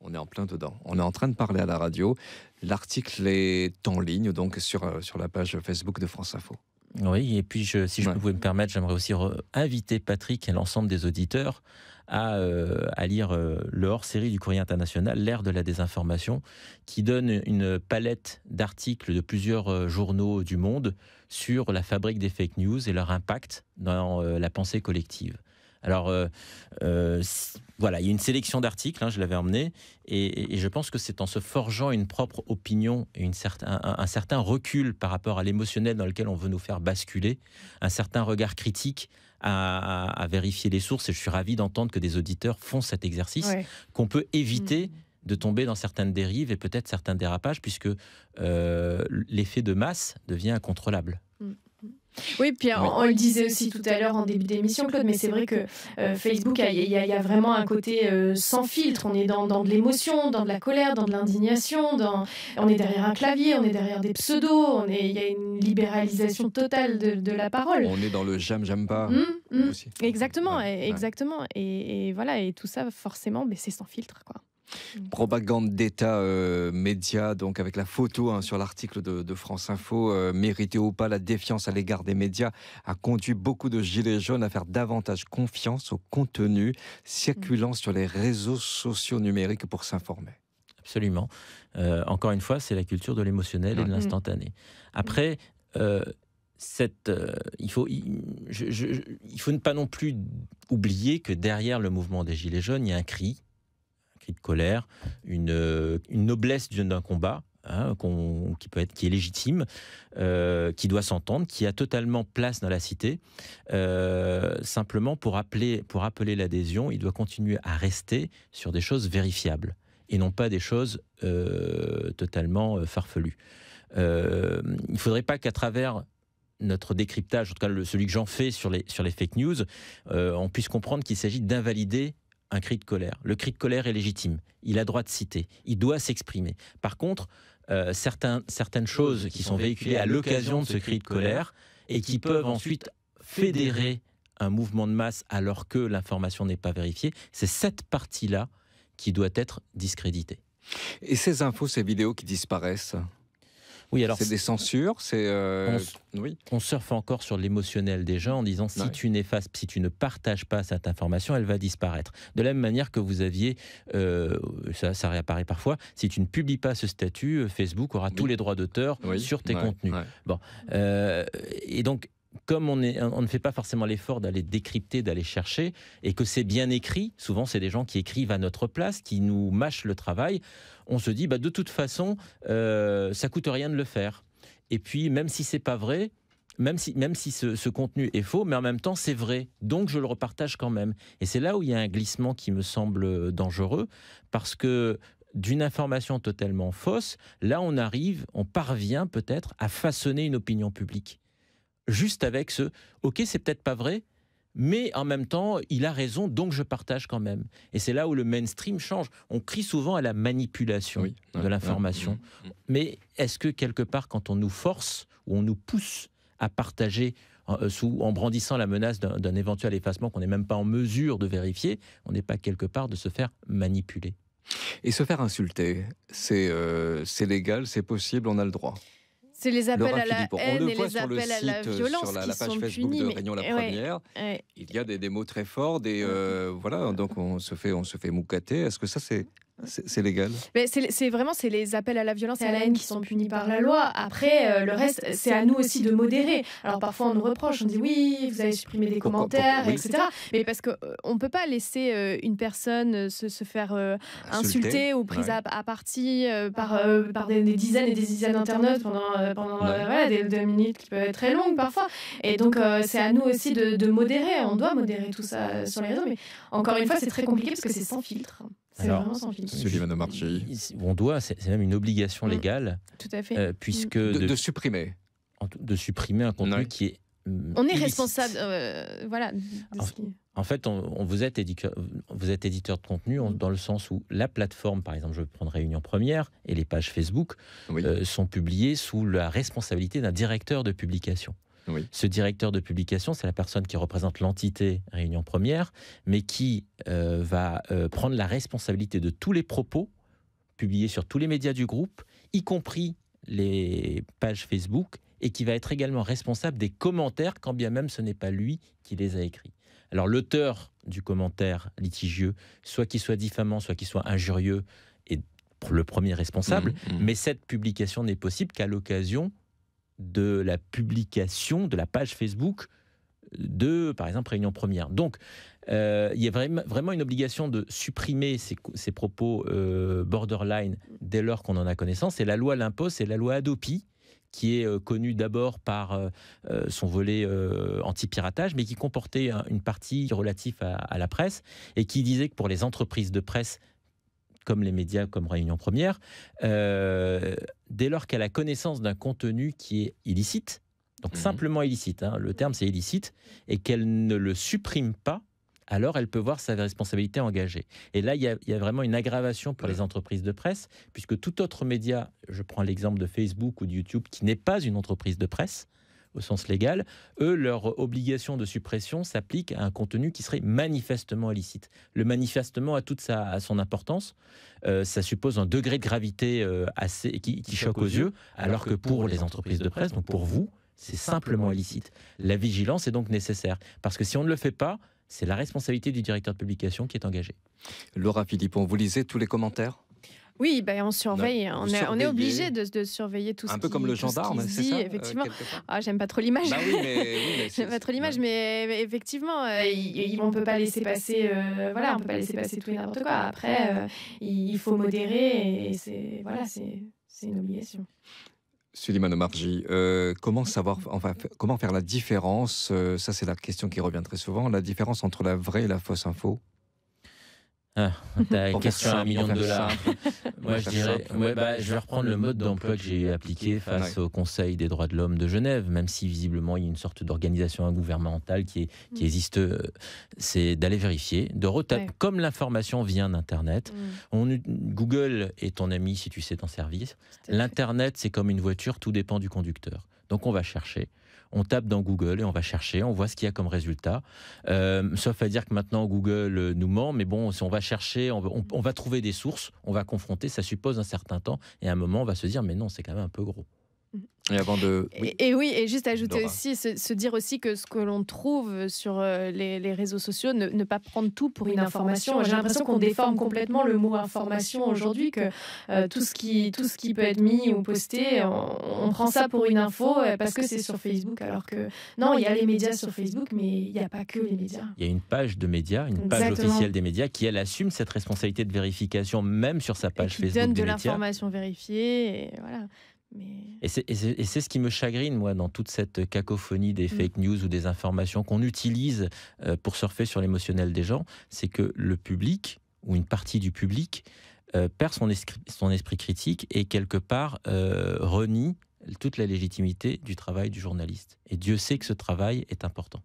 On est en plein dedans. On est en train de parler à la radio. L'article est en ligne donc sur la page Facebook de France Info. Oui, et puis si je pouvais me permettre, j'aimerais aussi inviter Patrick et l'ensemble des auditeurs à lire le hors-série du Courrier international, l'ère de la désinformation, qui donne une palette d'articles de plusieurs journaux du monde sur la fabrique des fake news et leur impact dans la pensée collective. Alors, voilà, il y a une sélection d'articles, je l'avais emmené, et je pense que c'est en se forgeant une propre opinion et un certain recul par rapport à l'émotionnel dans lequel on veut nous faire basculer, un certain regard critique à vérifier les sources, et je suis ravi d'entendre que des auditeurs font cet exercice, qu'on peut éviter de tomber dans certaines dérives et peut-être certains dérapages, puisque l'effet de masse devient incontrôlable. Oui, puis on le disait aussi tout à l'heure en début d'émission, Claude, mais c'est vrai que Facebook, il y a vraiment un côté sans filtre. On est dans de l'émotion, dans de la colère, dans de l'indignation, on est derrière un clavier, on est derrière des pseudos, il y a une libéralisation totale de la parole. On est dans le j'aime pas aussi. Exactement, exactement. Et voilà, et tout ça, forcément, c'est sans filtre, quoi. Propagande d'État médias, donc avec la photo sur l'article de France Info, mérité ou pas, la défiance à l'égard des médias a conduit beaucoup de gilets jaunes à faire davantage confiance au contenu circulant sur les réseaux sociaux numériques pour s'informer. Absolument. Encore une fois, c'est la culture de l'émotionnel et de l'instantané. Après, il faut ne pas non plus oublier que derrière le mouvement des gilets jaunes, il y a un cri cri de colère, une noblesse d'un combat. Qui est légitime, qui doit s'entendre, qui a totalement place dans la cité. Simplement, pour appeler l'adhésion, il doit continuer à rester sur des choses vérifiables et non pas des choses totalement farfelues. Il ne faudrait pas qu'à travers notre décryptage, en tout cas celui que j'en fais sur les fake news, on puisse comprendre qu'il s'agit d'invalider un cri de colère. Le cri de colère est légitime. Il a droit de citer. Il doit s'exprimer. Par contre, certaines choses qui sont véhiculées à l'occasion de ce cri de colère et qui peuvent ensuite fédérer un mouvement de masse alors que l'information n'est pas vérifiée, c'est cette partie-là qui doit être discréditée. Et ces infos, ces vidéos qui disparaissent ? Oui, alors c'est des censures, on surfe encore sur l'émotionnel des gens en disant si tu n'effaces, si tu ne partages pas cette information, elle va disparaître. De la même manière que vous aviez, ça réapparaît parfois, si tu ne publies pas ce statut, Facebook aura tous les droits d'auteur sur tes contenus. Bon, et donc, comme on ne fait pas forcément l'effort d'aller décrypter, d'aller chercher, et que c'est bien écrit, souvent c'est des gens qui écrivent à notre place, qui nous mâchent le travail, on se dit de toute façon, ça coûte rien de le faire. Et puis même si c'est pas vrai, même si ce contenu est faux, mais en même temps c'est vrai, donc je le repartage quand même. Et c'est là où il y a un glissement qui me semble dangereux, parce que d'une information totalement fausse, là on parvient peut-être à façonner une opinion publique. Juste avec ok, c'est peut-être pas vrai, mais en même temps, il a raison, donc je partage quand même. Et c'est là où le mainstream change. On crie souvent à la manipulation de l'information. Mais est-ce que quelque part, quand on nous force ou on nous pousse à partager en brandissant la menace d'un éventuel effacement qu'on n'est même pas en mesure de vérifier, on n'est pas quelque part de se faire manipuler? Et se faire insulter, c'est légal, c'est possible, on a le droit? C'est les appels à la haine et les appels à la violence sur la qui page sont Facebook punis. de Réunion la Première, il y a des mots très forts, voilà, donc on se fait moucater. Est-ce que ça c'est légal? C'est les appels à la violence et à la haine qui sont punis par la loi. Après, le reste, c'est à nous aussi de modérer. Alors parfois on nous reproche, on dit oui, vous avez supprimé des commentaires, etc. Mais parce qu'on ne peut pas laisser une personne se faire insulter ou prise à partie par des dizaines et des dizaines d'internautes pendant des 2 minutes qui peuvent être très longues parfois. Et donc c'est à nous aussi de modérer. On doit modérer tout ça sur les réseaux. Mais encore une fois, c'est très compliqué parce que c'est sans filtre. C'est vraiment sans filtre. On doit, c'est même une obligation légale. Tout à fait. Puisque de supprimer. De supprimer un contenu qui est on est responsable, voilà. En fait, vous êtes éditeur de contenu dans le sens où la plateforme, par exemple, je prends Réunion Première, et les pages Facebook sont publiées sous la responsabilité d'un directeur de publication. Ce directeur de publication, c'est la personne qui représente l'entité Réunion Première, mais qui va prendre la responsabilité de tous les propos publiés sur tous les médias du groupe, y compris les pages Facebook, et qui va être également responsable des commentaires, quand bien même ce n'est pas lui qui les a écrits. Alors l'auteur du commentaire litigieux, soit qu'il soit diffamant, soit qu'il soit injurieux, est le premier responsable, mais cette publication n'est possible qu'à l'occasion de la publication de la page Facebook de, par exemple, Réunion Première. Donc, il y a vraiment une obligation de supprimer ces propos borderline dès lors qu'on en a connaissance. Et la loi l'impose, c'est la loi Hadopi, qui est connue d'abord par son volet anti-piratage, mais qui comportait une partie relative à la presse, et qui disait que pour les entreprises de presse, comme les médias, comme Réunion Première, dès lors qu'elle a connaissance d'un contenu qui est illicite, donc simplement illicite, le terme c'est illicite, et qu'elle ne le supprime pas, alors elle peut voir sa responsabilité engagée. Et là, il y a vraiment une aggravation pour les entreprises de presse, puisque tout autre média, je prends l'exemple de Facebook ou de YouTube, qui n'est pas une entreprise de presse, au sens légal, eux, leur obligation de suppression s'applique à un contenu qui serait manifestement illicite. Le manifestement a toute son importance. Ça suppose un degré de gravité qui choque aux yeux, alors que pour les entreprises de presse, donc pour vous, c'est simplement illicite. La vigilance est donc nécessaire, parce que si on ne le fait pas, c'est la responsabilité du directeur de publication qui est engagée. Laura Philippon, vous lisez tous les commentaires ? Oui, on surveille, on est obligé de surveiller tout ce qui... Un peu comme le gendarme, c'est ça, effectivement. J'aime pas trop l'image. Bah oui, mais j'aime pas trop l'image, mais effectivement, on peut pas laisser passer, on peut pas laisser passer tout et n'importe quoi. Après, il faut modérer et c'est une obligation. Suleiman Omarji, comment faire la différence, ça c'est la question qui revient très souvent, la différence entre la vraie et la fausse info? T'as une question à $1 million. Moi, je dirais, je vais reprendre le mode d'emploi que j'ai appliqué face au Conseil des droits de l'homme de Genève, même si visiblement il y a une sorte d'organisation gouvernementale qui existe. C'est d'aller vérifier, de retaper, comme l'information vient d'Internet. Google est ton ami si tu sais t'en servir. L'Internet, c'est comme une voiture, tout dépend du conducteur. Donc on va chercher. On tape dans Google et on va chercher, on voit ce qu'il y a comme résultat. Sauf à dire que maintenant Google nous ment, mais bon, si on va chercher, on va trouver des sources, on va confronter, ça suppose un certain temps, et à un moment on va se dire, mais non, c'est quand même un peu gros. Et avant de... Et juste ajouter aussi, se dire aussi que ce que l'on trouve sur les réseaux sociaux, ne pas prendre tout pour une information. J'ai l'impression qu'on déforme complètement le mot information aujourd'hui, que tout ce qui peut être mis ou posté, on prend ça pour une info parce que c'est sur Facebook, alors que non, il y a les médias sur Facebook, mais il n'y a pas que les médias. Il y a une page de médias, une page officielle des médias qui, elle, assume cette responsabilité de vérification, même sur sa page Facebook des médias. Qui donne de l'information vérifiée, et voilà. Et c'est ce qui me chagrine, moi, dans toute cette cacophonie des fake news ou des informations qu'on utilise pour surfer sur l'émotionnel des gens, c'est que le public, ou une partie du public, perd son esprit critique et quelque part renie toute la légitimité du travail du journaliste. Et Dieu sait que ce travail est important.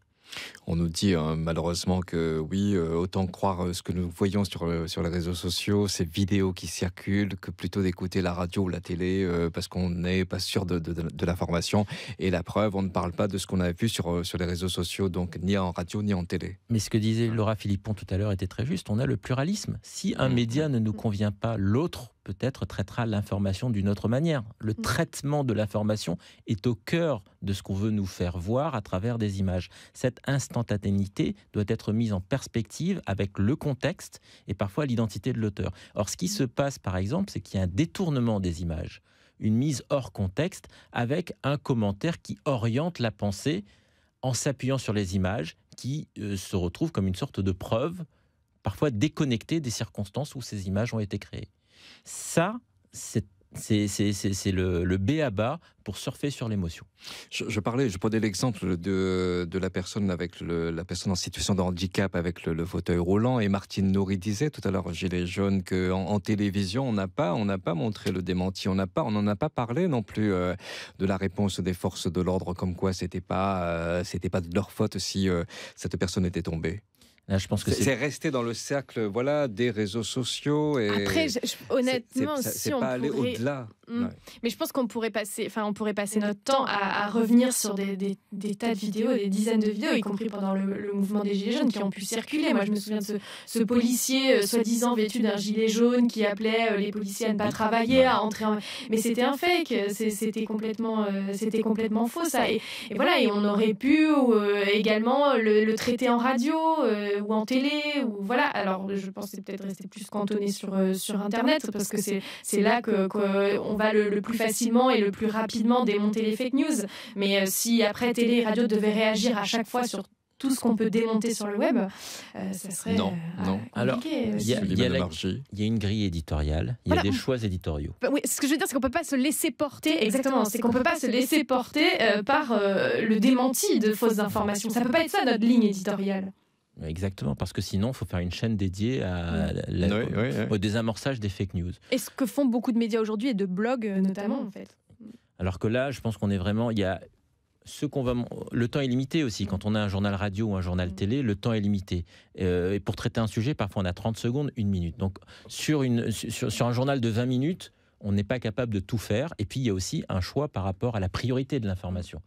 On nous dit malheureusement que oui, autant croire ce que nous voyons sur les réseaux sociaux, ces vidéos qui circulent, que plutôt d'écouter la radio ou la télé parce qu'on n'est pas sûr de l'information. Et la preuve, on ne parle pas de ce qu'on a vu sur les réseaux sociaux, donc ni en radio ni en télé. Mais ce que disait Laura Philippon tout à l'heure était très juste. On a le pluralisme. Si un média ne nous convient pas, l'autre peut-être traitera l'information d'une autre manière. Le traitement de l'information est au cœur de ce qu'on veut nous faire voir à travers des images. Cette instantanéité doit être mise en perspective avec le contexte et parfois l'identité de l'auteur. Or, ce qui se passe, par exemple, c'est qu'il y a un détournement des images, une mise hors contexte avec un commentaire qui oriente la pensée en s'appuyant sur les images qui se retrouvent comme une sorte de preuve, parfois déconnectée des circonstances où ces images ont été créées. Ça, c'est le b.a.-ba pour surfer sur l'émotion. Je prenais l'exemple de la personne la personne en situation de handicap avec le fauteuil roulant, et Martine Nouri disait tout à l'heure au Gilet jaune qu'en télévision on n'a pas montré le démenti, on n'en a pas parlé non plus de la réponse des forces de l'ordre, comme quoi c'était pas de leur faute si cette personne était tombée. Là, je pense que c'est resté dans le cercle, des réseaux sociaux. Et après, honnêtement, c'est pas aller au-delà. Mais je pense qu'on pourrait passer notre temps à revenir sur des tas de vidéos, des dizaines de vidéos, y compris pendant le mouvement des Gilets jaunes, qui ont pu circuler. Moi, je me souviens de ce policier soi-disant vêtu d'un gilet jaune qui appelait les policiers à ne pas travailler, à entrer en... Mais c'était un fake, c'était complètement faux, ça. Et voilà, et on aurait pu également le traiter en radio ou en télé, ou voilà. Alors, je pense que c'est peut-être resté plus cantonné sur Internet, parce que c'est là qu'on va le plus facilement et le plus rapidement démonter les fake news. Mais si après télé et radio devaient réagir à chaque fois sur tout ce qu'on peut démonter sur le web, ça serait non. Alors, il y a une grille éditoriale, il y a des choix éditoriaux. Oui, ce que je veux dire, c'est qu'on ne peut pas se laisser porter, exactement, c'est qu'on ne peut pas se laisser porter par le démenti de fausses informations. Ça ne peut pas être ça, notre ligne éditoriale. Exactement, parce que sinon, il faut faire une chaîne dédiée au désamorçage des fake news. Et ce que font beaucoup de médias aujourd'hui, et de blogs notamment, en fait. Alors que là, je pense qu'on est vraiment... le temps est limité aussi. Quand on a un journal radio ou un journal télé, le temps est limité. Et pour traiter un sujet, parfois on a 30 secondes, 1 minute. Donc sur un journal de 20 minutes, on n'est pas capable de tout faire. Et puis, il y a aussi un choix par rapport à la priorité de l'information.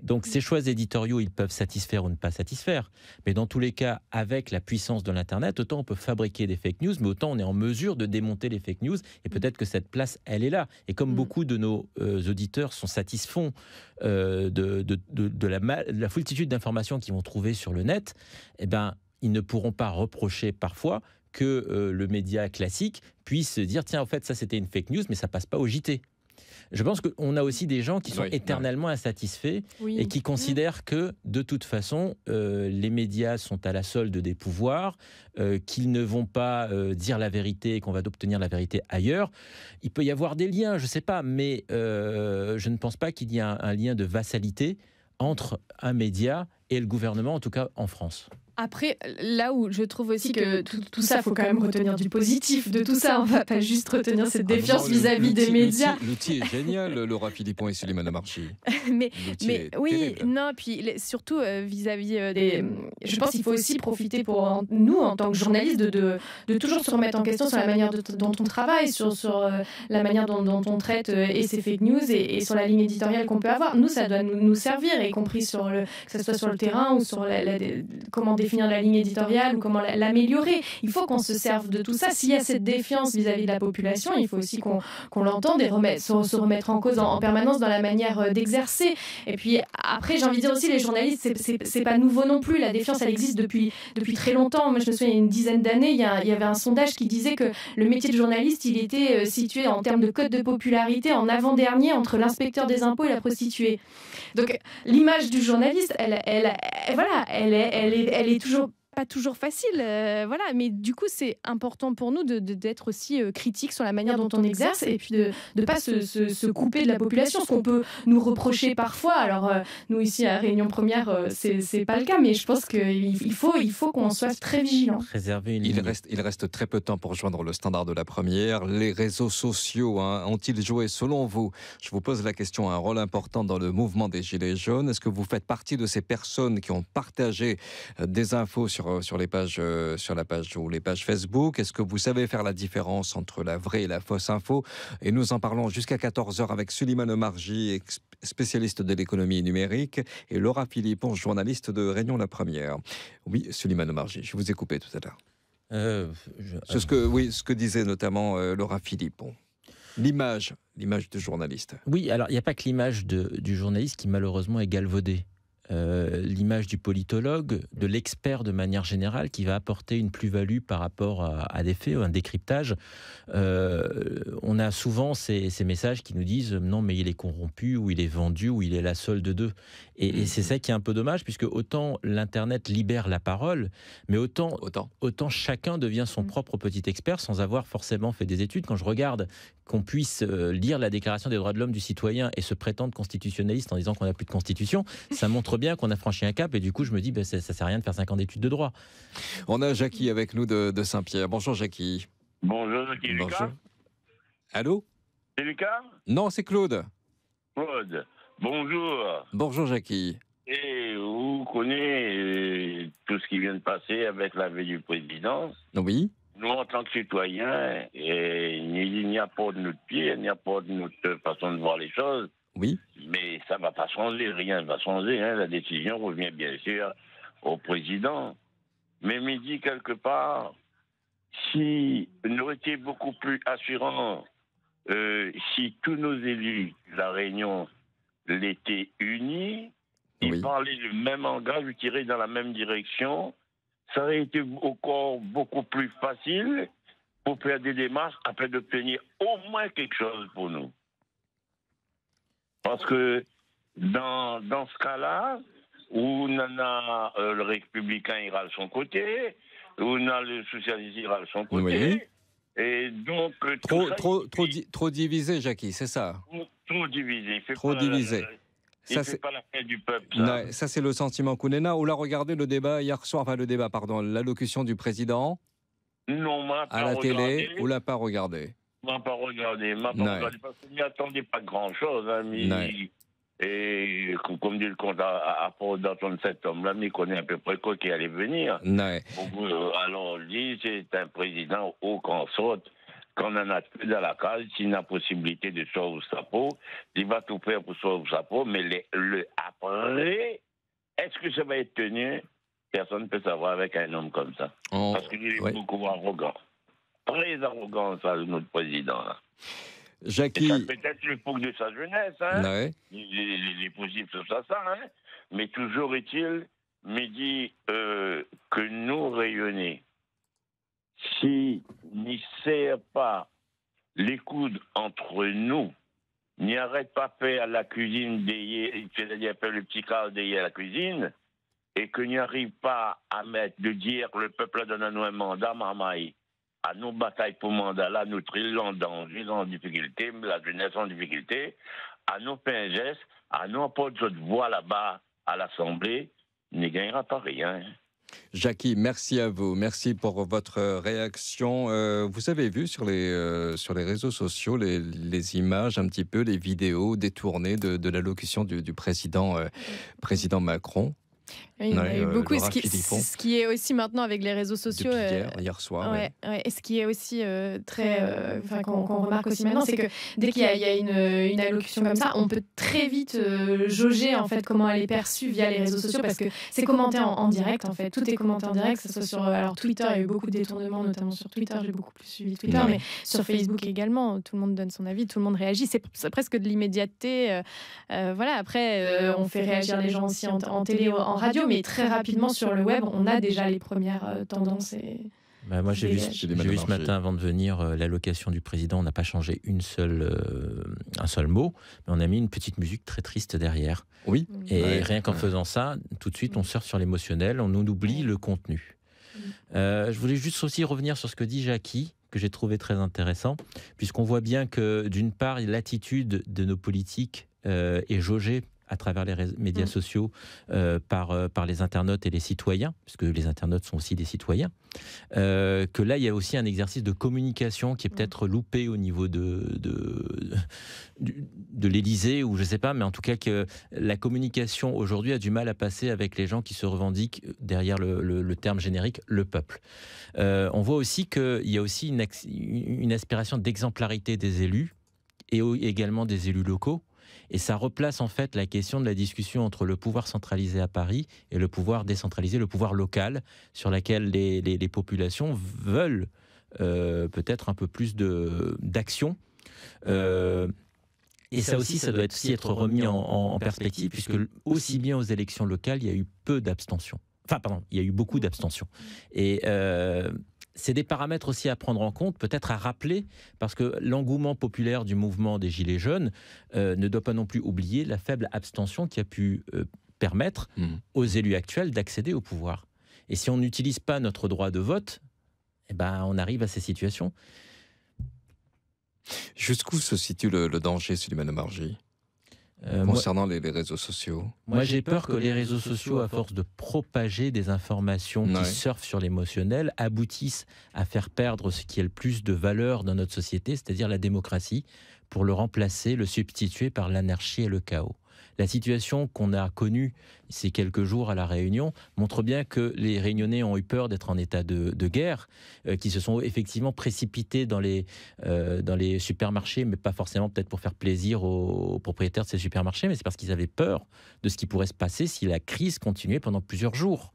Donc, ces choix éditoriaux, ils peuvent satisfaire ou ne pas satisfaire. Mais dans tous les cas, avec la puissance de l'Internet, autant on peut fabriquer des fake news, mais autant on est en mesure de démonter les fake news. Et peut-être que cette place, elle est là. Et comme beaucoup de nos auditeurs sont satisfaits de la foultitude d'informations qu'ils vont trouver sur le net, eh ben, ils ne pourront pas reprocher parfois que le média classique puisse dire tiens, en fait, ça c'était une fake news, mais ça passe pas au JT. Je pense qu'on a aussi des gens qui sont éternellement insatisfaits et qui considèrent que, de toute façon, les médias sont à la solde des pouvoirs, qu'ils ne vont pas dire la vérité et qu'on va obtenir la vérité ailleurs. Il peut y avoir des liens, je ne sais pas, mais je ne pense pas qu'il y ait un lien de vassalité entre un média et le gouvernement, en tout cas en France. Après, là où je trouve aussi que tout ça, il faut quand même retenir du positif de tout ça. On ne va pas juste retenir cette défiance vis-à-vis des médias. L'outil est génial, Laura Philippon et Souleymane Marchi. mais oui, non, puis surtout vis-à-vis des... Je pense qu'il faut aussi profiter pour nous, en tant que journalistes, de toujours se remettre en question sur la manière dont on travaille, sur la manière dont on traite et ces fake news et sur la ligne éditoriale qu'on peut avoir. Nous, ça doit nous servir, y compris que ce soit sur le terrain ou sur comment définir la ligne éditoriale ou comment l'améliorer. Il faut qu'on se serve de tout ça. S'il y a cette défiance vis-à-vis de la population, il faut aussi qu'on l'entende et se remettre en cause en permanence dans la manière d'exercer. Et puis après, j'ai envie de dire aussi, les journalistes, c'est pas nouveau non plus. La défiance, elle existe depuis très longtemps. Moi, je me souviens, il y a une dizaine d'années, il y avait un sondage qui disait que le métier de journaliste, il était situé en termes de code de popularité en avant-dernier entre l'inspecteur des impôts et la prostituée. Donc l'image du journaliste, elle est toujours pas toujours facile, voilà. Mais du coup, c'est important pour nous d'être aussi critiques sur la manière dont on exerce et puis de pas se couper de la population, ce qu'on peut nous reprocher parfois. Alors nous ici à Réunion Première, c'est pas le cas, mais je pense qu'il faut qu'on soit très vigilant. Il reste très peu de temps pour joindre le standard de la première. Les réseaux sociaux ont-ils joué, selon vous, je vous pose la question, un rôle important dans le mouvement des Gilets jaunes? Est-ce que vous faites partie de ces personnes qui ont partagé des infos sur la page ou les pages Facebook? Est-ce que vous savez faire la différence entre la vraie et la fausse info? Et nous en parlons jusqu'à 14h avec Souleymane Marchi, spécialiste de l'économie numérique, et Laura Philippon, journaliste de Réunion La Première. Oui, Souleymane Marchi, je vous ai coupé tout à l'heure. Ce que disait notamment Laura Philippon. L'image du journaliste. Oui, alors il n'y a pas que l'image du journaliste qui malheureusement est galvaudée. L'image du politologue, de l'expert de manière générale, qui va apporter une plus-value par rapport à des faits, un décryptage. On a souvent ces messages qui nous disent non, mais il est corrompu, ou il est vendu, ou il est la solde d'eux. Et c'est ça qui est un peu dommage, puisque autant l'Internet libère la parole, mais autant chacun devient son propre petit expert sans avoir forcément fait des études. Quand je regarde qu'on puisse lire la Déclaration des droits de l'homme du citoyen et se prétendre constitutionnaliste en disant qu'on n'a plus de constitution, ça montre bien qu'on a franchi un cap, et du coup je me dis ça sert à rien de faire 5 ans d'études de droit. On a Jackie avec nous de Saint-Pierre. Bonjour Jackie. Bonjour Jackie. Lucas. Allô? C'est Lucas? Non, c'est Claude. Claude, bonjour. Bonjour Jackie. Et vous connaissez tout ce qui vient de passer avec la veille du président? Oui. Nous, en tant que citoyens, il n'y a pas de notre pied, il n'y a pas de notre façon de voir les choses. Oui. Mais ça ne va pas changer, rien ne va changer. La décision revient bien sûr au président. Mais me dit quelque part, si on aurait été beaucoup plus assurant, si tous nos élus de la Réunion l'étaient unis, ils parlaient le même langage, ils tiraient dans la même direction, ça aurait été encore beaucoup plus facile pour faire des démarches afin d'obtenir au moins quelque chose pour nous. Parce que dans ce cas-là, où on a le républicain ira de son côté, où on a le socialiste ira de son côté, et donc... Trop divisé, Jackie, c'est ça? Trop divisé. Trop divisé. Ça, c'est pas la paix du peuple, ça. Non, ça, c'est le sentiment qu'on a. On l'a regardé le débat hier soir, l'allocution du président. Non, à la télé, on l'a pas regardé. On n'a pas regardé. Parce qu'on n'y attendait pas grand-chose. Et comme dit le compte à Port d'entendre cet homme-là, mais il connaît à peu près quoi qui allait venir. Alors, lui, c'est un président haut qu'en sorte. Quand on en a plus dans la case, s'il a la possibilité de sauver sa peau, il va tout faire pour sauver sa peau, mais après, est-ce que ça va être tenu? Personne ne peut savoir avec un homme comme ça. Parce qu'il est beaucoup arrogant. Très arrogant, ça, notre président. Là. Jackie... Peut-être l'époque de sa jeunesse, il est possible sur ça, mais toujours est-il, me dit que nous rayonner, si n'y serre pas les coudes entre nous, n'y arrête pas faire la cuisine c'est-à-dire faire le petit quart d'ayé à la cuisine, et que n'y arrive pas à de dire le peuple donne à nous un mandat, mamaï, à nos batailles pour mandat, là, nous trilles en danger, en difficulté, la jeunesse en difficulté, à nos pingesses, à nos portes de voix là-bas à l'Assemblée, ne gagnera pas rien. Jackie, merci à vous. Merci pour votre réaction. Vous avez vu sur les réseaux sociaux les images, un petit peu, les vidéos détournées de l'allocution du président Macron. Oui, il y en a eu beaucoup. Ce qui est aussi maintenant avec les réseaux sociaux. Hier soir. Ouais. Et ce qui est aussi qu'on remarque aussi maintenant, c'est que dès qu'il y a une allocution comme ça, on peut très vite jauger en fait comment elle est perçue via les réseaux sociaux, parce que c'est commenté en direct en fait. Tout est commenté en direct, que ce soit sur Twitter, il y a eu beaucoup de détournements, notamment sur Twitter. J'ai beaucoup plus suivi Twitter, mais sur Facebook également, tout le monde donne son avis, tout le monde réagit. C'est presque de l'immédiateté. Après, on fait réagir les gens aussi en télé, en radio, mais très rapidement sur le web, on a déjà les premières tendances. Moi, j'ai vu ce matin avant de venir l'allocation du président. On n'a pas changé un seul mot, mais on a mis une petite musique très triste derrière. Oui. Et rien qu'en faisant ça, tout de suite, on surfe sur l'émotionnel, on oublie le contenu. Je voulais juste aussi revenir sur ce que dit Jackie, que j'ai trouvé très intéressant, puisqu'on voit bien que d'une part, l'attitude de nos politiques est jaugée à travers les médias sociaux par les internautes et les citoyens, puisque les internautes sont aussi des citoyens, que là, il y a aussi un exercice de communication qui est peut-être loupé au niveau de l'Élysée, ou je ne sais pas, mais en tout cas que la communication aujourd'hui a du mal à passer avec les gens qui se revendiquent derrière le terme générique, le peuple. On voit aussi qu'il y a aussi une aspiration d'exemplarité des élus, et également des élus locaux. Et ça replace en fait la question de la discussion entre le pouvoir centralisé à Paris et le pouvoir décentralisé, le pouvoir local, sur laquelle les populations veulent peut-être un peu plus d'action. Et ça aussi, ça doit aussi être remis en perspective, puisque aussi bien aux élections locales, il y a eu peu d'abstention. Enfin, pardon, il y a eu beaucoup d'abstention. Et c'est des paramètres aussi à prendre en compte, peut-être à rappeler, parce que l'engouement populaire du mouvement des Gilets jaunes ne doit pas non plus oublier la faible abstention qui a pu permettre aux élus actuels d'accéder au pouvoir. Et si on n'utilise pas notre droit de vote, on arrive à ces situations. Jusqu'où se situe le danger, Suleiman Omarjee, concernant les réseaux sociaux? Moi, j'ai peur que les réseaux sociaux, à force de propager des informations qui surfent sur l'émotionnel, aboutissent à faire perdre ce qui a le plus de valeur dans notre société, c'est-à-dire la démocratie, pour le remplacer, le substituer par l'anarchie et le chaos. La situation qu'on a connue ces quelques jours à La Réunion montre bien que les Réunionnais ont eu peur d'être en état de guerre, qui se sont effectivement précipités dans les supermarchés, mais pas forcément peut-être pour faire plaisir aux propriétaires de ces supermarchés, mais c'est parce qu'ils avaient peur de ce qui pourrait se passer si la crise continuait pendant plusieurs jours.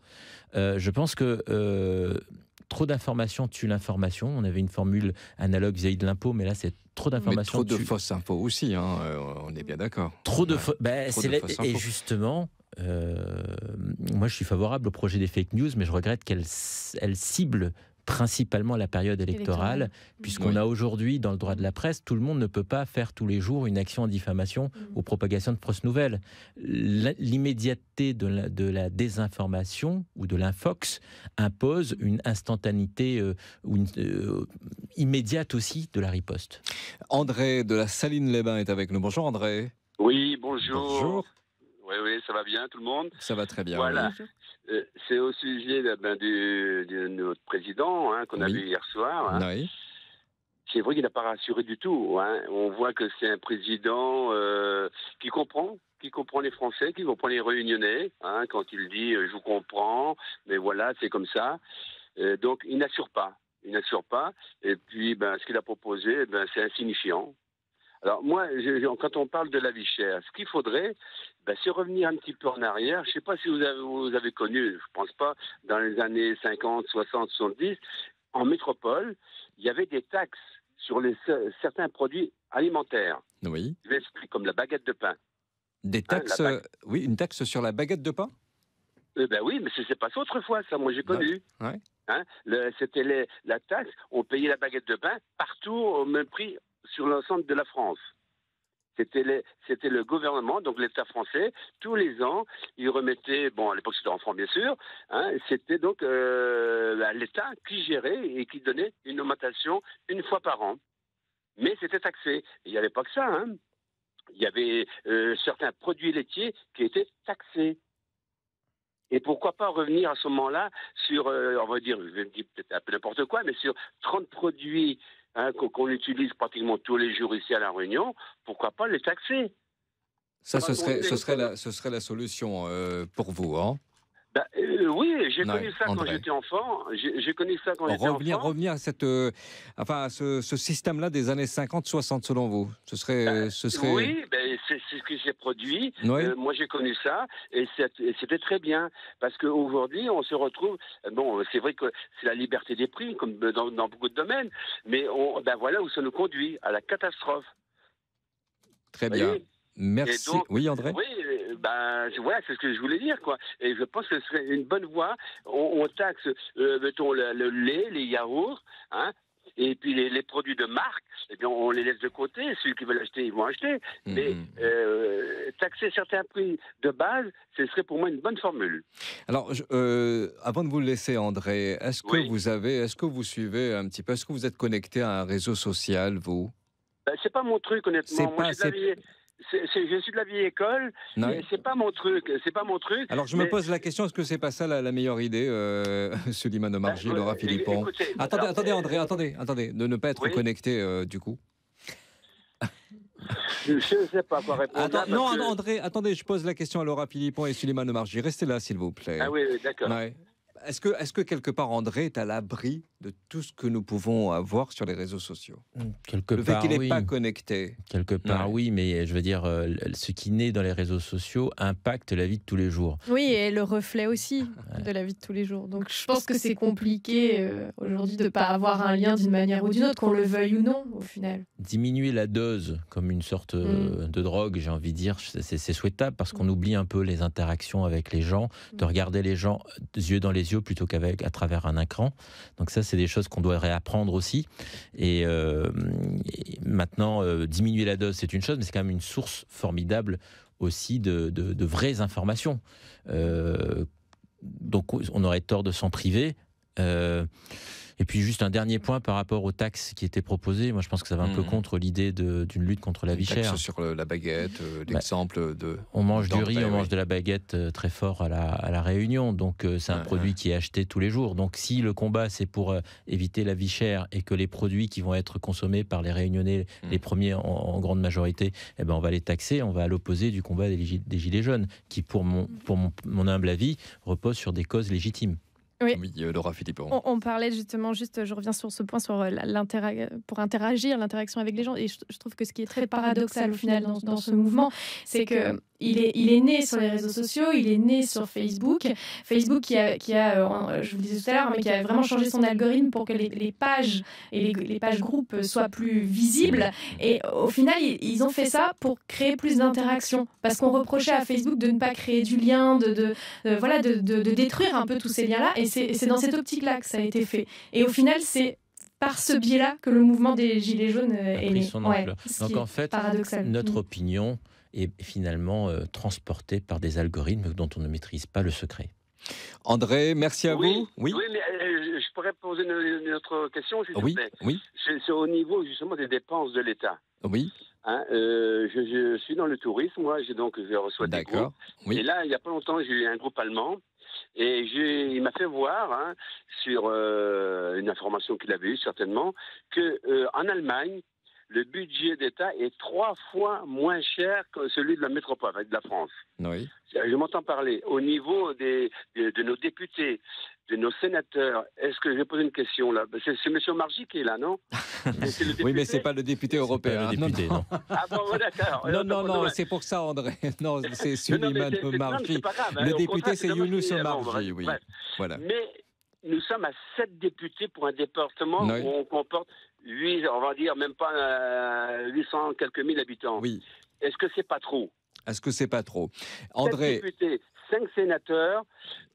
Je pense que trop d'informations tue l'information. On avait une formule analogue vis-à-dire de l'impôt, mais là c'est trop d'informations. Mais trop de fausses infos aussi, on est bien d'accord. Trop de fausses infos. Et justement, moi je suis favorable au projet des fake news, mais je regrette qu'elle cible principalement la période électorale, puisqu'on a aujourd'hui, dans le droit de la presse, tout le monde ne peut pas faire tous les jours une action en diffamation ou propagation de fausses nouvelles. L'immédiateté de la désinformation ou de l'infox impose une instantanéité immédiate aussi de la riposte. André de la Saline-les-Bains est avec nous. Bonjour André. Oui, bonjour. Bonjour. Oui, ça va bien tout le monde? Ça va très bien. Voilà. Oui. C'est au sujet de notre président qu'on a vu hier soir. Oui. C'est vrai qu'il n'a pas rassuré du tout. On voit que c'est un président qui comprend les Français, qui comprend les Réunionnais. Quand il dit « je vous comprends », mais voilà, c'est comme ça. Donc il n'assure pas. Et puis ce qu'il a proposé, c'est insignifiant. Alors moi, quand on parle de la vie chère, ce qu'il faudrait, c'est revenir un petit peu en arrière. Je ne sais pas si vous avez connu, je ne pense pas, dans les années 50, 60, 70, en métropole, il y avait des taxes sur certains produits alimentaires. Oui. Je m'explique, comme la baguette de pain. Des taxes, oui, une taxe sur la baguette de pain? Ben oui, mais c'est passé autrefois, ça, moi j'ai connu. Ouais. Hein, c'était la taxe, on payait la baguette de pain partout au même prix sur l'ensemble de la France. C'était le gouvernement, donc l'État français, tous les ans, il remettait, bon à l'époque c'était en francs bien sûr, hein, c'était donc l'État qui gérait et qui donnait une augmentation une fois par an. Mais c'était taxé. Il n'y avait pas que ça, hein. Il y avait certains produits laitiers qui étaient taxés. Et pourquoi pas revenir à ce moment-là sur, on va dire, je vais dire peut-être un peu n'importe quoi, mais sur 30 produits qu'on utilise pratiquement tous les jours ici à La Réunion, pourquoi pas les taxer? Ça, ce serait la solution pour vous, hein? Oui, j'ai connu ça quand j'étais enfant. J'ai connu ça quand j'étais enfant. Revenir à ce système-là des années 50-60, selon vous, ce serait... Oui, c'est ce qui s'est produit. Oui. Moi, j'ai connu ça et c'était très bien. Parce qu'aujourd'hui, on se retrouve... Bon, c'est vrai que c'est la liberté des prix, comme dans beaucoup de domaines, mais voilà où ça nous conduit, à la catastrophe. Très bien. Oui. Merci. Donc, oui, André. Oui, voilà, c'est ce que je voulais dire, quoi. Et je pense que ce serait une bonne voie. On taxe, mettons, le lait, les yaourts, hein, et puis les produits de marque, eh bien, on les laisse de côté. Ceux qui veulent acheter, ils vont acheter. Mais taxer certains prix de base, ce serait pour moi une bonne formule. Alors, avant de vous le laisser, André, est-ce que vous suivez un petit peu, est-ce que vous êtes connecté à un réseau social, vous? C'est pas mon truc, honnêtement. Je suis de la vieille école, mais c'est pas mon truc. Alors je me pose la question, est-ce que c'est pas ça la meilleure idée, Suleiman Omarjee, Laura Philippon? Attendez, André, attendez, de ne pas être connecté du coup. Je ne sais pas quoi répondre. André, attendez, je pose la question à Laura Philippon et Suleiman Omarjee. Restez là, s'il vous plaît. Ah oui, d'accord. Ouais. Est-ce que quelque part André est à l'abri de tout ce que nous pouvons avoir sur les réseaux sociaux? Le fait qu'il n'est pas connecté. Quelque part, oui, mais je veux dire, ce qui naît dans les réseaux sociaux impacte la vie de tous les jours. Oui, et le reflet aussi de la vie de tous les jours. Donc je pense que c'est compliqué aujourd'hui de ne pas avoir un lien d'une manière ou d'une autre, qu'on le veuille ou non, au final. Diminuer la dose comme une sorte de drogue, j'ai envie de dire, c'est souhaitable parce qu'on oublie un peu les interactions avec les gens, de regarder les gens yeux dans les yeux plutôt qu'à travers un écran. Donc ça, c'est des choses qu'on doit réapprendre aussi. Et maintenant, diminuer la dose, c'est une chose, mais c'est quand même une source formidable aussi de vraies informations. Donc on aurait tort de s'en priver. Et puis juste un dernier point par rapport aux taxes qui étaient proposées. Moi, je pense que ça va un peu contre l'idée d'une lutte contre la vie chère. Sur la baguette, l'exemple de... On mange du riz, on mange de la baguette très fort à la Réunion. Donc c'est un produit qui est acheté tous les jours. Donc si le combat, c'est pour éviter la vie chère et que les produits qui vont être consommés par les Réunionnais, les premiers en grande majorité, eh ben, on va les taxer. On va à l'opposé du combat des Gilets jaunes, qui, pour mon humble avis, repose sur des causes légitimes. Oui, Laura Philippon. On parlait justement, je reviens sur ce point, sur l'interaction avec les gens. Et je trouve que ce qui est très paradoxal au final dans ce mouvement, c'est que il est né sur les réseaux sociaux, il est né sur Facebook. Facebook qui a je vous le disais tout à l'heure, mais qui a vraiment changé son algorithme pour que les pages et les pages groupes soient plus visibles. Et au final, ils ont fait ça pour créer plus d'interaction. Parce qu'on reprochait à Facebook de ne pas créer du lien, de détruire un peu tous ces liens-là. Et c'est dans cette optique-là que ça a été fait. Et au final, c'est par ce biais-là que le mouvement des Gilets jaunes est né. Donc en fait, notre opinion est finalement transportée par des algorithmes dont on ne maîtrise pas le secret. André, merci à vous. Oui, mais je pourrais poser une autre question, s'il vous plaît. Oui. C'est au niveau justement des dépenses de l'État. Oui. Je suis dans le tourisme, moi, je reçois des groupes. Oui. Et là, il n'y a pas longtemps, j'ai eu un groupe allemand. Et il m'a fait voir, sur une information qu'il avait eue certainement, qu'en Allemagne, le budget d'État est 3 fois moins cher que celui de la métropole, de la France. Oui. Je m'entends parler. Au niveau de nos députés, de nos sénateurs, est-ce que je vais poser une question là? C'est M. Omarjee qui est là, non? Oui, mais c'est pas le député européen. Non. Ah bon, d'accord. Non, c'est pour ça, André. Non, c'est Suleiman Omarjee. Le député, c'est Younous Omarjee, oui. Voilà. Mais nous sommes à 7 députés pour un département où on comporte 8, on va dire même pas 800 quelques mille habitants. Oui. Est-ce que c'est pas trop? Est-ce que c'est pas trop? André. 7 députés, 5 sénateurs,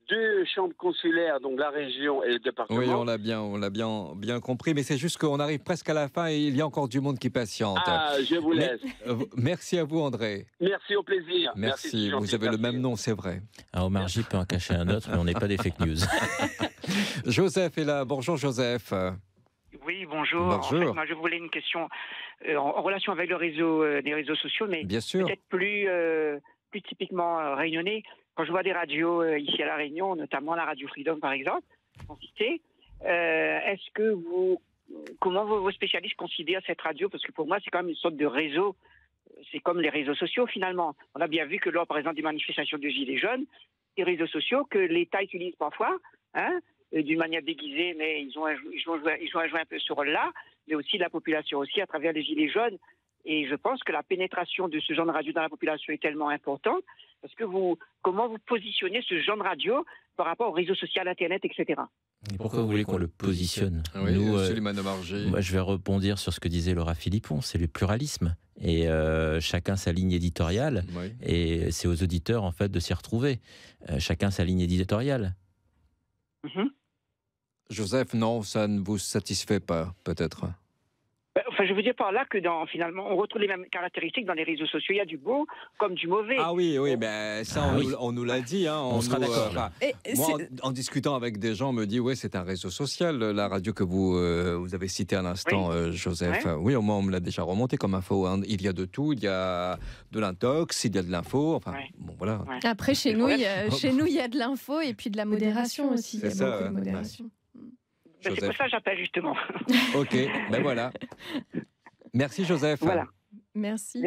2 chambres consulaires, donc la région et le département. Oui, on l'a bien compris, mais c'est juste qu'on arrive presque à la fin et il y a encore du monde qui patiente. Ah, je vous laisse. Merci à vous, André. Merci, au plaisir. Merci, vous avez le même nom, c'est vrai. Omar J peut en cacher un autre, mais on n'est pas des fake news. Joseph est là. Bonjour, Joseph. Oui, bonjour. Bonjour. En fait, moi, je voulais une question en relation avec le réseau, les réseaux sociaux, mais peut-être plus typiquement réunionnais. Quand je vois des radios ici à La Réunion, notamment la Radio Freedom, par exemple, en cité, est-ce que comment vos spécialistes considèrent cette radio? Parce que pour moi, c'est quand même une sorte de réseau. C'est comme les réseaux sociaux, finalement. On a bien vu que lors, par exemple, des manifestations de Gilets jaunes, les réseaux sociaux que l'État utilise parfois, d'une manière déguisée, mais ils jouent un peu ce rôle-là, mais aussi la population aussi à travers les Gilets jaunes. Et je pense que la pénétration de ce genre de radio dans la population est tellement importante, parce que comment vous positionnez ce genre de radio par rapport aux réseaux sociaux, Internet, etc. Et pourquoi vous voulez qu'on le positionne? Oui, Nous, moi, je vais rebondir sur ce que disait Laura Philippon, c'est le pluralisme. Et chacun sa ligne éditoriale, et c'est aux auditeurs, en fait, de s'y retrouver. Chacun sa ligne éditoriale. Joseph, non, ça ne vous satisfait pas, peut-être? Enfin, je veux dire par là que finalement, on retrouve les mêmes caractéristiques dans les réseaux sociaux. Il y a du beau comme du mauvais. Ah oui, ben ça, on nous l'a dit. On sera d'accord. Moi, en discutant avec des gens, on me dit, oui, c'est un réseau social, la radio que vous avez citée à l'instant, Joseph. Oui, moi, on me l'a déjà remonté comme info. Il y a de tout. Il y a de l'intox, il y a de l'info. Enfin, bon, voilà. Après, chez nous, il y a de l'info et puis de la modération aussi. Il y a beaucoup de modération. C'est pour ça que j'appelle justement. Ok, ben voilà. Merci Joseph. Voilà. Merci.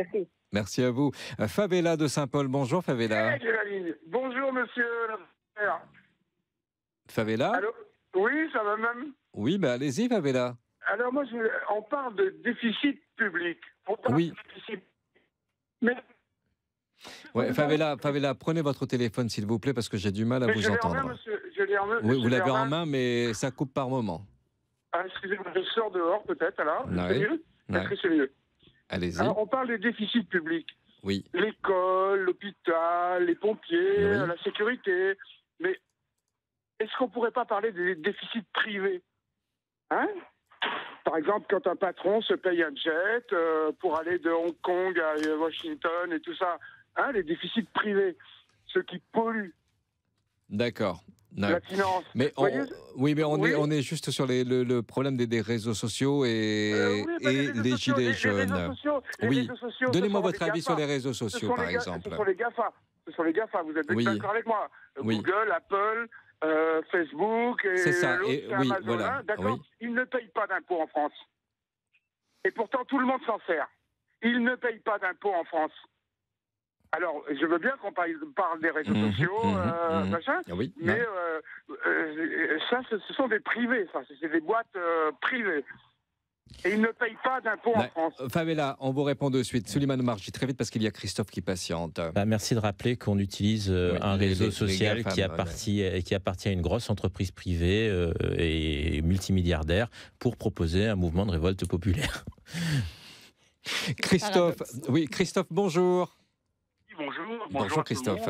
Merci à vous. Favela de Saint-Paul, bonjour Favela. Bonjour monsieur le frère. Favela. Allô? Oui, ça va même. Oui, ben allez-y Favela. Alors moi, on parle de déficit public. Oui. Mais... Ouais, Favela, prenez votre téléphone s'il vous plaît parce que j'ai du mal à vous entendre. Oui, vous l'avez en main, mais ça coupe par moment. Ah, excusez-moi, je sors dehors peut-être alors. Ouais. C'est mieux? Est-ce que c'est mieux? Allez-y. Alors, on parle des déficits publics. Oui. L'école, l'hôpital, les pompiers, la sécurité. Mais est-ce qu'on ne pourrait pas parler des déficits privés? Par exemple, quand un patron se paye un jet pour aller de Hong Kong à Washington et tout ça, les déficits privés, ceux qui polluent. D'accord. La finance. Mais on est juste sur le problème des réseaux sociaux et les gilets jaunes. Oui. Donnez-moi votre avis sur les réseaux sociaux, par exemple. Ce sont les GAFA. Vous êtes d'accord avec moi? Google, Apple, Facebook et Amazon. Voilà. D'accord. Ils ne payent pas d'impôts en France. Et pourtant, tout le monde s'en sert. Ils ne payent pas d'impôts en France. Alors, je veux bien qu'on parle des réseaux sociaux, machin, mais ça, ce sont des privés, c'est des boîtes privées. Et ils ne payent pas d'impôts en France. Favela, on vous répond de suite. Souleymane Omar J, très vite parce qu'il y a Christophe qui patiente. Merci de rappeler qu'on utilise un réseau social qui appartient à une grosse entreprise privée et multimilliardaire pour proposer un mouvement de révolte populaire. Christophe, bonjour. Bonjour Christophe.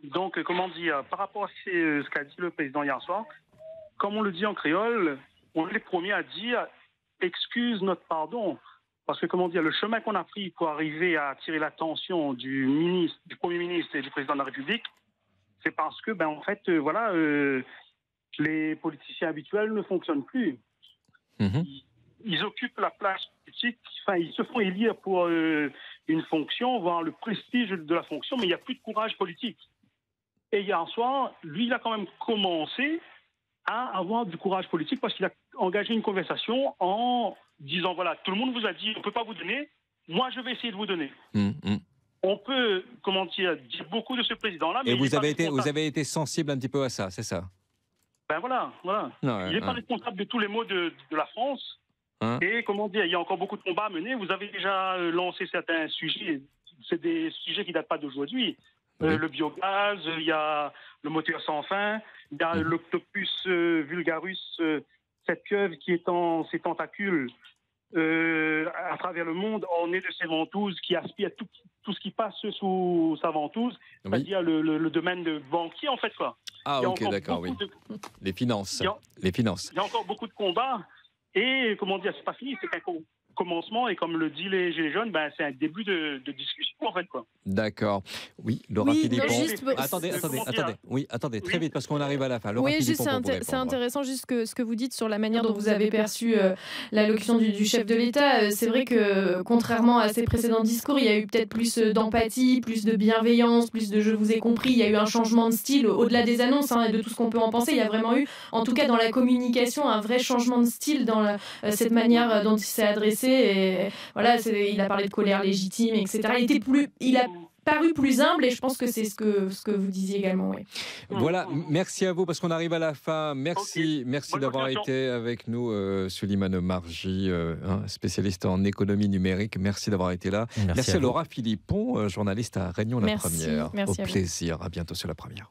Donc, comment dire, par rapport à ce qu'a dit le président hier soir, comme on le dit en créole, on est les premiers à dire « excuse notre pardon ». Parce que, comment dire, le chemin qu'on a pris pour arriver à attirer l'attention du Premier ministre et du Président de la République, c'est parce que, en fait, les politiciens habituels ne fonctionnent plus. Ils occupent la place politique, ils se font élire pour une fonction, voire le prestige de la fonction, mais il n'y a plus de courage politique. Et hier soir, lui, il a quand même commencé à avoir du courage politique parce qu'il a engagé une conversation en disant, voilà, tout le monde vous a dit, on ne peut pas vous donner, moi je vais essayer de vous donner. On peut, dire beaucoup de ce président-là, mais... Et vous avez été sensible un petit peu à ça, c'est ça? Voilà. Il n'est pas responsable de tous les maux de la France. Et il y a encore beaucoup de combats à mener. Vous avez déjà lancé certains sujets. C'est des sujets qui ne datent pas d'aujourd'hui. Le biogaz, il y a le moteur sans fin, il y a l'Octopus vulgarus, cette pieuvre qui est en ses tentacules travers le monde orné de ses ventouses, qui aspire tout ce qui passe sous sa ventouse, c'est-à-dire le domaine de banquier, en fait, quoi. Ah, ok, d'accord, oui. Les finances. Les finances. Il y a encore beaucoup de combats. Et, comment dire, c'est pas fini, c'est qu'un commencement. Et comme le dit les Gilets jaunes, c'est un début de discussion, en fait, quoi. D'accord. Oui, Laura Philippon. Attendez. Oui, attendez, très vite, parce qu'on arrive à la fin. Laura Philippon, c'est intéressant, juste ce que vous dites sur la manière dont vous avez perçu l'allocution du chef de l'État. C'est vrai que, contrairement à ses précédents discours, il y a eu peut-être plus d'empathie, plus de bienveillance, plus de « je vous ai compris ». Il y a eu un changement de style, au-delà des annonces et de tout ce qu'on peut en penser. Il y a vraiment eu, en tout cas dans la communication, un vrai changement de style dans cette manière dont il s'est adressé. Et voilà, il a parlé de colère légitime, etc. Il a paru plus humble, et je pense que c'est ce que vous disiez également. Oui. Voilà, merci à vous parce qu'on arrive à la fin. Merci d'avoir été avec nous, Souleymane Marji, spécialiste en économie numérique. Merci d'avoir été là. Merci à Laura Philippon, journaliste à Réunion La Première. Merci Au plaisir. À bientôt sur La Première.